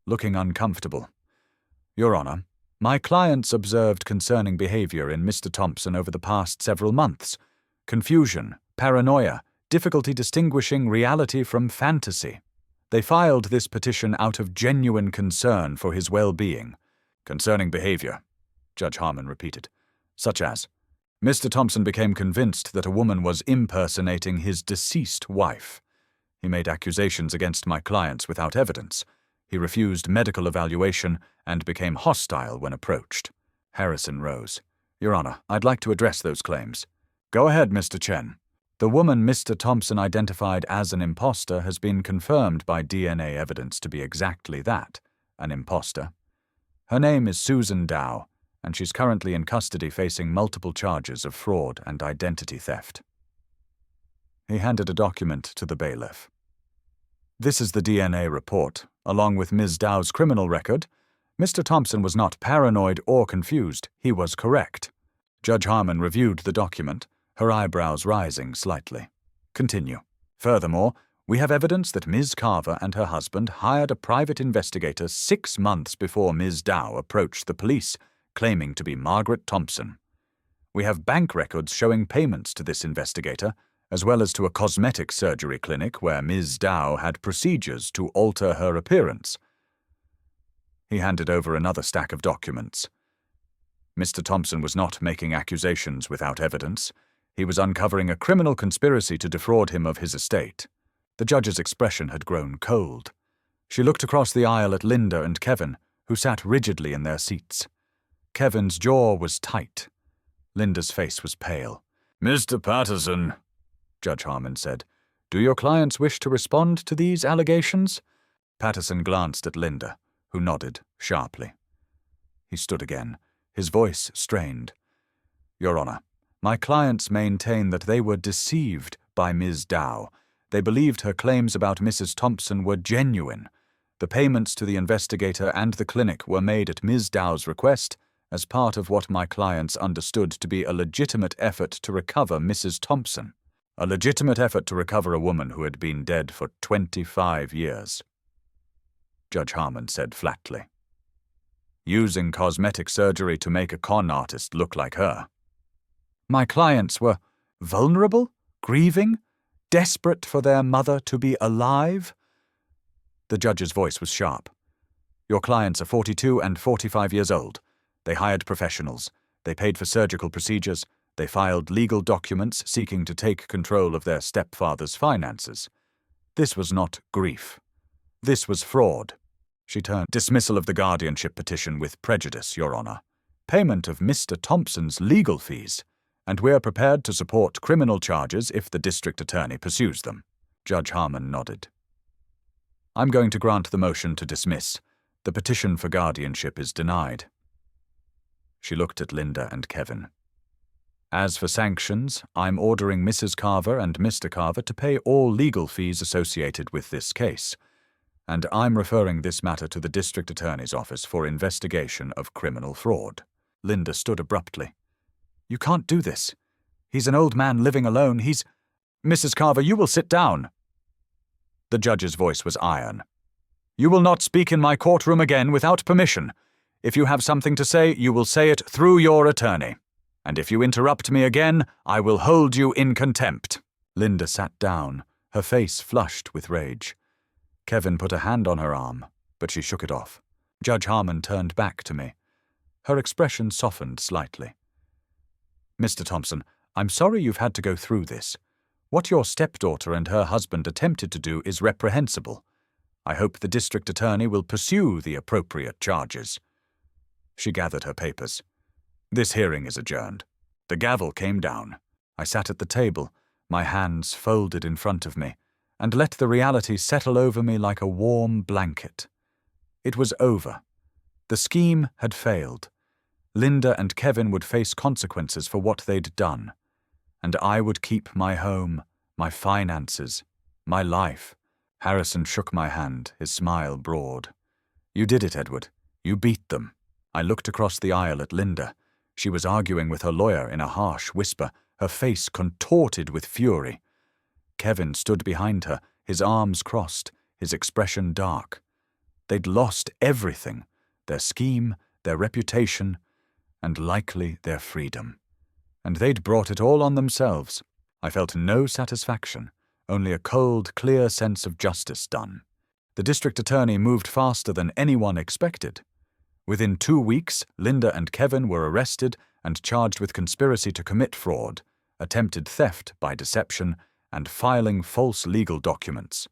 looking uncomfortable. Your Honor, my clients observed concerning behavior in Mr. Thompson over the past several months. Confusion, paranoia, difficulty distinguishing reality from fantasy. They filed this petition out of genuine concern for his well-being. Concerning behavior, Judge Harmon repeated, such as, Mr. Thompson became convinced that a woman was impersonating his deceased wife. He made accusations against my clients without evidence. He refused medical evaluation and became hostile when approached. Harrison rose. Your Honor, I'd like to address those claims. Go ahead, Mr. Chen. The woman Mr. Thompson identified as an imposter has been confirmed by DNA evidence to be exactly that, an imposter. Her name is Susan Dow, and she's currently in custody facing multiple charges of fraud and identity theft. He handed a document to the bailiff. This is the DNA report, along with Ms. Dow's criminal record. Mr. Thompson was not paranoid or confused. He was correct. Judge Harmon reviewed the document, her eyebrows rising slightly. Continue. Furthermore, we have evidence that Ms. Carver and her husband hired a private investigator 6 months before Ms. Dow approached the police, claiming to be Margaret Thompson. We have bank records showing payments to this investigator, as well as to a cosmetic surgery clinic where Ms. Dow had procedures to alter her appearance. He handed over another stack of documents. Mr. Thompson was not making accusations without evidence. He was uncovering a criminal conspiracy to defraud him of his estate. The judge's expression had grown cold. She looked across the aisle at Linda and Kevin, who sat rigidly in their seats. Kevin's jaw was tight. Linda's face was pale. Mr. Patterson, Judge Harmon said, do your clients wish to respond to these allegations? Patterson glanced at Linda, who nodded sharply. He stood again, his voice strained. Your Honor, my clients maintain that they were deceived by Ms. Dow. They believed her claims about Mrs. Thompson were genuine. The payments to the investigator and the clinic were made at Ms. Dow's request as part of what my clients understood to be a legitimate effort to recover Mrs. Thompson. A legitimate effort to recover a woman who had been dead for 25 years. Judge Harmon said flatly. Using cosmetic surgery to make a con artist look like her. My clients were vulnerable, grieving, desperate for their mother to be alive? The judge's voice was sharp. Your clients are 42 and 45 years old. They hired professionals. They paid for surgical procedures. They filed legal documents seeking to take control of their stepfather's finances. This was not grief. This was fraud. She turned. Dismissal of the guardianship petition with prejudice, Your Honor. Payment of Mr. Thompson's legal fees. And we're prepared to support criminal charges if the district attorney pursues them. Judge Harmon nodded. I'm going to grant the motion to dismiss. The petition for guardianship is denied. She looked at Linda and Kevin. As for sanctions, I'm ordering Mrs. Carver and Mr. Carver to pay all legal fees associated with this case, and I'm referring this matter to the district attorney's office for investigation of criminal fraud. Linda stood abruptly. You can't do this. He's an old man living alone. Mrs. Carver, you will sit down. The judge's voice was iron. You will not speak in my courtroom again without permission. If you have something to say, you will say it through your attorney. And if you interrupt me again, I will hold you in contempt. Linda sat down, her face flushed with rage. Kevin put a hand on her arm, but she shook it off. Judge Harmon turned back to me. Her expression softened slightly. Mr. Thompson, I'm sorry you've had to go through this. What your stepdaughter and her husband attempted to do is reprehensible. I hope the district attorney will pursue the appropriate charges. She gathered her papers. This hearing is adjourned. The gavel came down. I sat at the table, my hands folded in front of me, and let the reality settle over me like a warm blanket. It was over. The scheme had failed. Linda and Kevin would face consequences for what they'd done. And I would keep my home, my finances, my life. Harrison shook my hand, his smile broad. You did it, Edward. You beat them. I looked across the aisle at Linda. She was arguing with her lawyer in a harsh whisper, her face contorted with fury. Kevin stood behind her, his arms crossed, his expression dark. They'd lost everything, their scheme, their reputation, and likely their freedom. And they'd brought it all on themselves. I felt no satisfaction, only a cold, clear sense of justice done. The district attorney moved faster than anyone expected. Within 2 weeks, Linda and Kevin were arrested and charged with conspiracy to commit fraud, attempted theft by deception, and filing false legal documents.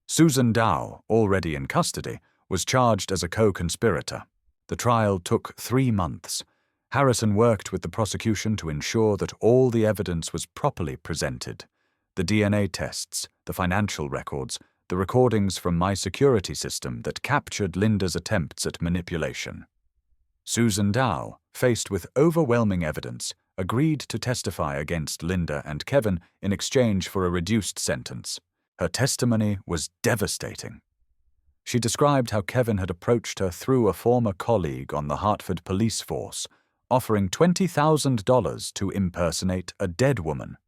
Susan Dow, already in custody, was charged as a co-conspirator. The trial took 3 months. Harrison worked with the prosecution to ensure that all the evidence was properly presented. The DNA tests, the financial records, the recordings from my security system that captured Linda's attempts at manipulation. Susan Dow, faced with overwhelming evidence, agreed to testify against Linda and Kevin in exchange for a reduced sentence. Her testimony was devastating. She described how Kevin had approached her through a former colleague on the Hartford police force, offering $20,000 to impersonate a dead woman.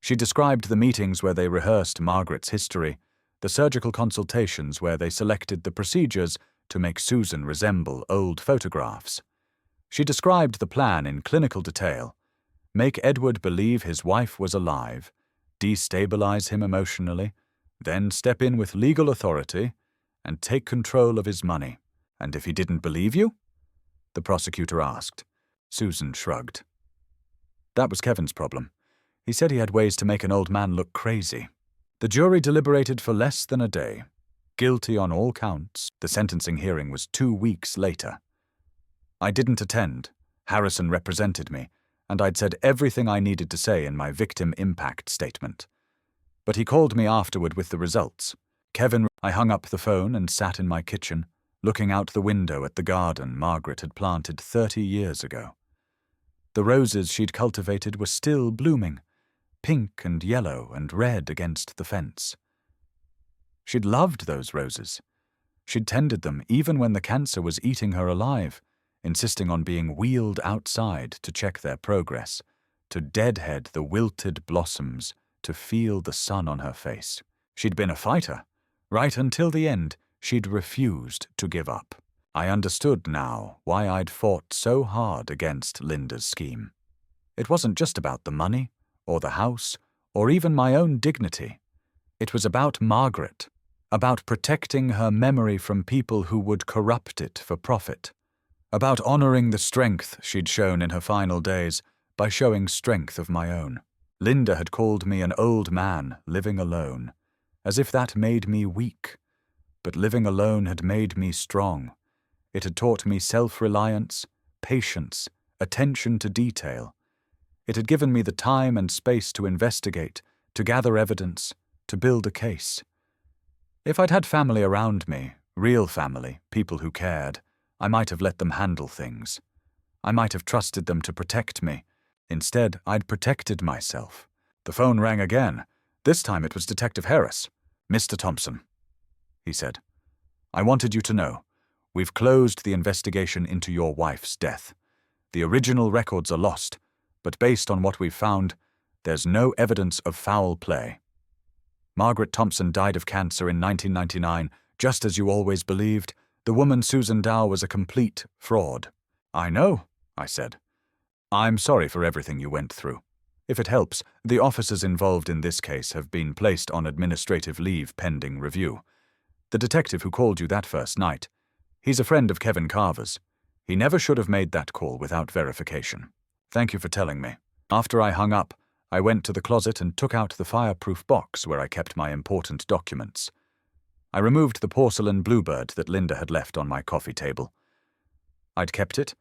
She described the meetings where they rehearsed Margaret's history, the surgical consultations where they selected the procedures to make Susan resemble old photographs. She described the plan in clinical detail: make Edward believe his wife was alive, destabilize him emotionally, then step in with legal authority and take control of his money. And if he didn't believe you? The prosecutor asked. Susan shrugged. That was Kevin's problem. He said he had ways to make an old man look crazy. The jury deliberated for less than a day. Guilty on all counts. The sentencing hearing was 2 weeks later. I didn't attend. Harrison represented me, and I'd said everything I needed to say in my victim impact statement. But he called me afterward with the results. I hung up the phone and sat in my kitchen, looking out the window at the garden Margaret had planted 30 years ago. The roses she'd cultivated were still blooming, pink and yellow and red against the fence. She'd loved those roses. She'd tended them even when the cancer was eating her alive, insisting on being wheeled outside to check their progress, to deadhead the wilted blossoms, to feel the sun on her face. She'd been a fighter. Right until the end, she'd refused to give up. I understood now why I'd fought so hard against Linda's scheme. It wasn't just about the money, or the house, or even my own dignity. It was about Margaret, about protecting her memory from people who would corrupt it for profit, about honoring the strength she'd shown in her final days by showing strength of my own. Linda had called me an old man living alone, as if that made me weak. But living alone had made me strong. It had taught me self-reliance, patience, attention to detail. It had given me the time and space to investigate, to gather evidence, to build a case. If I'd had family around me, real family, people who cared, I might have let them handle things. I might have trusted them to protect me. Instead, I'd protected myself. The phone rang again. This time it was Detective Harris. "Mr. Thompson," he said, "I wanted you to know. We've closed the investigation into your wife's death. The original records are lost, but based on what we've found, there's no evidence of foul play. Margaret Thompson died of cancer in 1999, just as you always believed. The woman Susan Dow was a complete fraud." "I know," I said. "I'm sorry for everything you went through. If it helps, the officers involved in this case have been placed on administrative leave pending review. The detective who called you that first night, he's a friend of Kevin Carver's. He never should have made that call without verification. Thank you for telling me." After I hung up, I went to the closet and took out the fireproof box where I kept my important documents. I removed the porcelain bluebird that Linda had left on my coffee table. I'd kept it,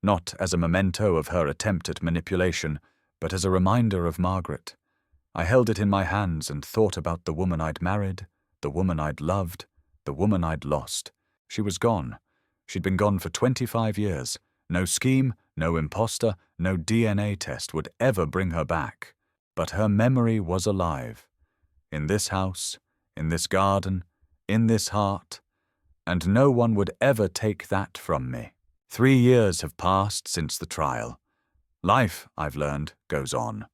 not as a memento of her attempt at manipulation, but as a reminder of Margaret. I held it in my hands and thought about the woman I'd married, the woman I'd loved, the woman I'd lost. She was gone. She'd been gone for 25 years. No scheme, no imposter, no DNA test would ever bring her back. But her memory was alive. In this house, in this garden, in this heart, and no one would ever take that from me. 3 years have passed since the trial. Life, I've learned, goes on.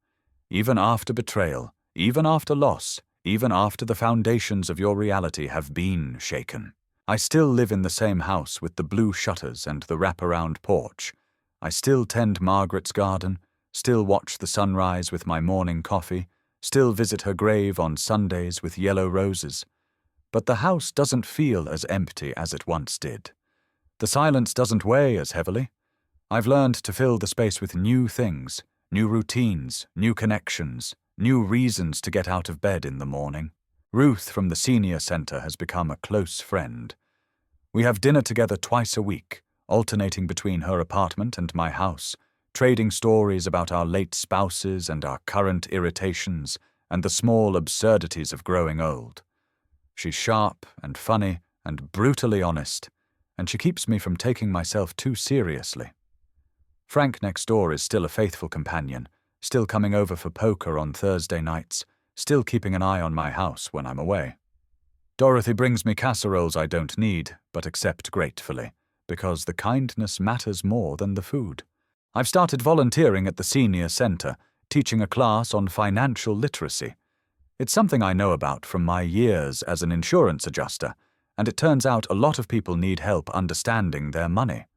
Even after betrayal, even after loss, even after the foundations of your reality have been shaken. I still live in the same house with the blue shutters and the wraparound porch. I still tend Margaret's garden, still watch the sunrise with my morning coffee, still visit her grave on Sundays with yellow roses. But the house doesn't feel as empty as it once did. The silence doesn't weigh as heavily. I've learned to fill the space with new things, new routines, new connections, new reasons to get out of bed in the morning. Ruth from the senior center has become a close friend. We have dinner together twice a week, alternating between her apartment and my house, trading stories about our late spouses and our current irritations and the small absurdities of growing old. She's sharp and funny and brutally honest, and she keeps me from taking myself too seriously. Frank next door is still a faithful companion, still coming over for poker on Thursday nights, still keeping an eye on my house when I'm away. Dorothy brings me casseroles I don't need, but accept gratefully, because the kindness matters more than the food. I've started volunteering at the senior center, teaching a class on financial literacy. It's something I know about from my years as an insurance adjuster, and it turns out a lot of people need help understanding their money.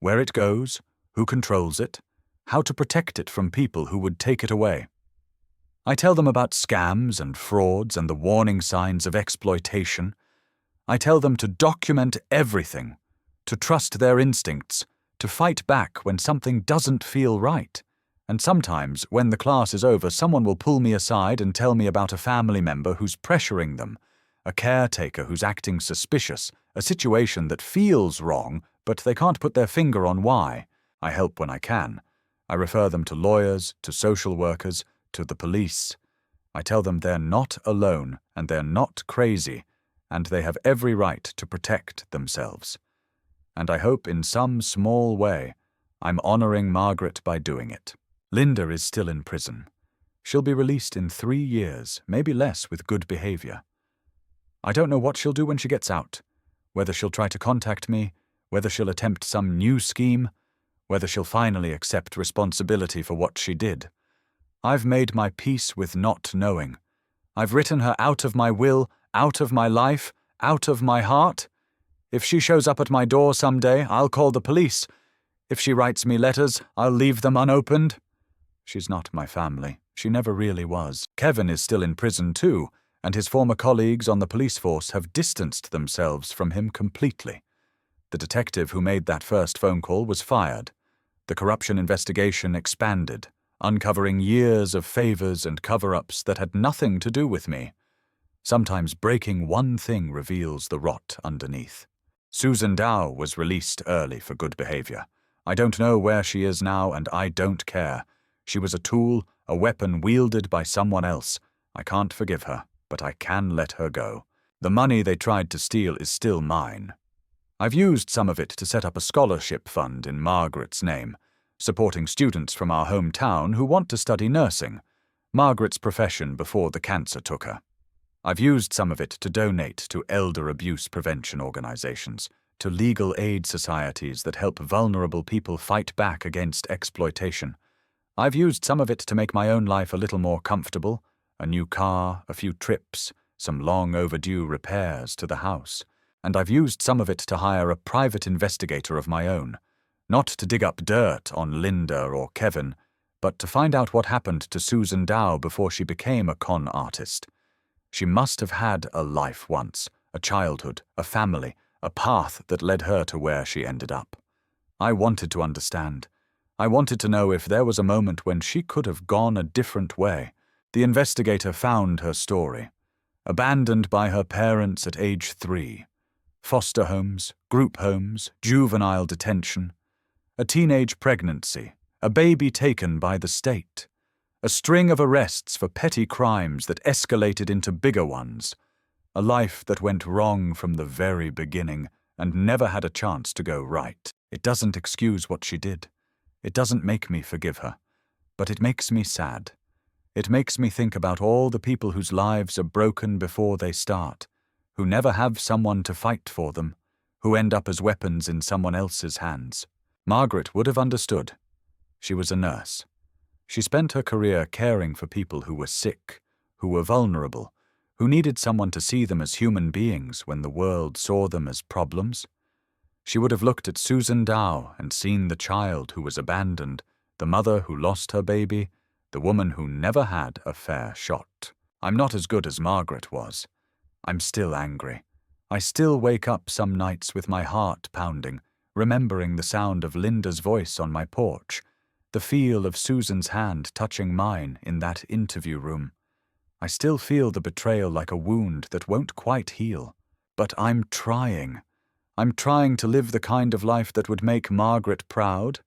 Where it goes, who controls it, how to protect it from people who would take it away. I tell them about scams and frauds and the warning signs of exploitation. I tell them to document everything, to trust their instincts, to fight back when something doesn't feel right. And sometimes, when the class is over, someone will pull me aside and tell me about a family member who's pressuring them, a caretaker who's acting suspicious, a situation that feels wrong, but they can't put their finger on why. I help when I can. I refer them to lawyers, to social workers, to the police. I tell them they're not alone, and they're not crazy, and they have every right to protect themselves. And I hope in some small way I'm honoring Margaret by doing it. Linda is still in prison. She'll be released in 3 years, maybe less with good behavior. I don't know what she'll do when she gets out, whether she'll try to contact me, whether she'll attempt some new scheme, whether she'll finally accept responsibility for what she did. I've made my peace with not knowing. I've written her out of my will, out of my life, out of my heart. If she shows up at my door someday, I'll call the police. If she writes me letters, I'll leave them unopened. She's not my family. She never really was. Kevin is still in prison too, and his former colleagues on the police force have distanced themselves from him completely. The detective who made that first phone call was fired. The corruption investigation expanded, uncovering years of favors and cover-ups that had nothing to do with me. Sometimes breaking one thing reveals the rot underneath. Susan Dow was released early for good behavior. I don't know where she is now, and I don't care. She was a tool, a weapon wielded by someone else. I can't forgive her, but I can let her go. The money they tried to steal is still mine. I've used some of it to set up a scholarship fund in Margaret's name, supporting students from our hometown who want to study nursing, Margaret's profession before the cancer took her. I've used some of it to donate to elder abuse prevention organizations, to legal aid societies that help vulnerable people fight back against exploitation. I've used some of it to make my own life a little more comfortable, a new car, a few trips, some long overdue repairs to the house. And I've used some of it to hire a private investigator of my own, not to dig up dirt on Linda or Kevin, but to find out what happened to Susan Dow before she became a con artist. She must have had a life once, a childhood, a family, a path that led her to where she ended up. I wanted to understand. I wanted to know if there was a moment when she could have gone a different way. The investigator found her story. Abandoned by her parents at age 3. Foster homes, group homes, juvenile detention. A teenage pregnancy, a baby taken by the state. A string of arrests for petty crimes that escalated into bigger ones. A life that went wrong from the very beginning and never had a chance to go right. It doesn't excuse what she did. It doesn't make me forgive her. But it makes me sad. It makes me think about all the people whose lives are broken before they start, who never have someone to fight for them, who end up as weapons in someone else's hands. Margaret would have understood. She was a nurse. She spent her career caring for people who were sick, who were vulnerable, who needed someone to see them as human beings when the world saw them as problems. She would have looked at Susan Dow and seen the child who was abandoned, the mother who lost her baby, the woman who never had a fair shot. I'm not as good as Margaret was. I'm still angry. I still wake up some nights with my heart pounding, remembering the sound of Linda's voice on my porch, the feel of Susan's hand touching mine in that interview room. I still feel the betrayal like a wound that won't quite heal. But I'm trying. I'm trying to live the kind of life that would make Margaret proud.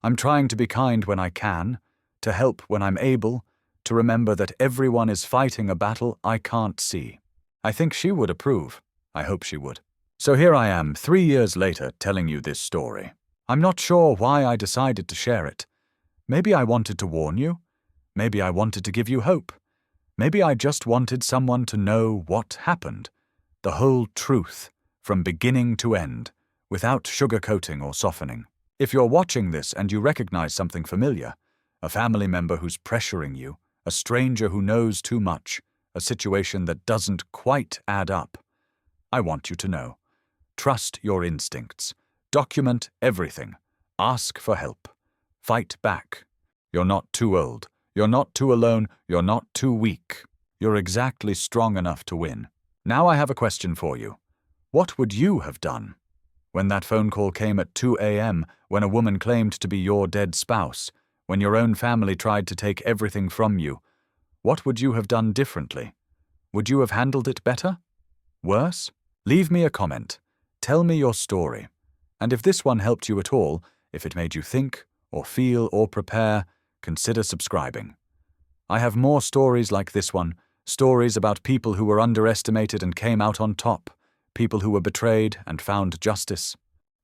I'm trying to be kind when I can, to help when I'm able, to remember that everyone is fighting a battle I can't see. I think she would approve. I hope she would. So here I am, 3 years later, telling you this story. I'm not sure why I decided to share it. Maybe I wanted to warn you. Maybe I wanted to give you hope. Maybe I just wanted someone to know what happened, the whole truth, from beginning to end, without sugarcoating or softening. If you're watching this and you recognize something familiar, a family member who's pressuring you, a stranger who knows too much, a situation that doesn't quite add up, I want you to know. Trust your instincts. Document everything. Ask for help. Fight back. You're not too old. You're not too alone. You're not too weak. You're exactly strong enough to win. Now I have a question for you. What would you have done? When that phone call came at 2 a.m., when a woman claimed to be your dead spouse, when your own family tried to take everything from you, what would you have done differently? Would you have handled it better? Worse? Leave me a comment. Tell me your story. And if this one helped you at all, if it made you think, or feel, or prepare, consider subscribing. I have more stories like this one, stories about people who were underestimated and came out on top, people who were betrayed and found justice.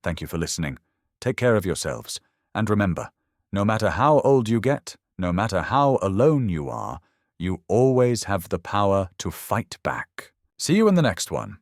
Thank you for listening. Take care of yourselves. And remember, no matter how old you get, no matter how alone you are, you always have the power to fight back. See you in the next one.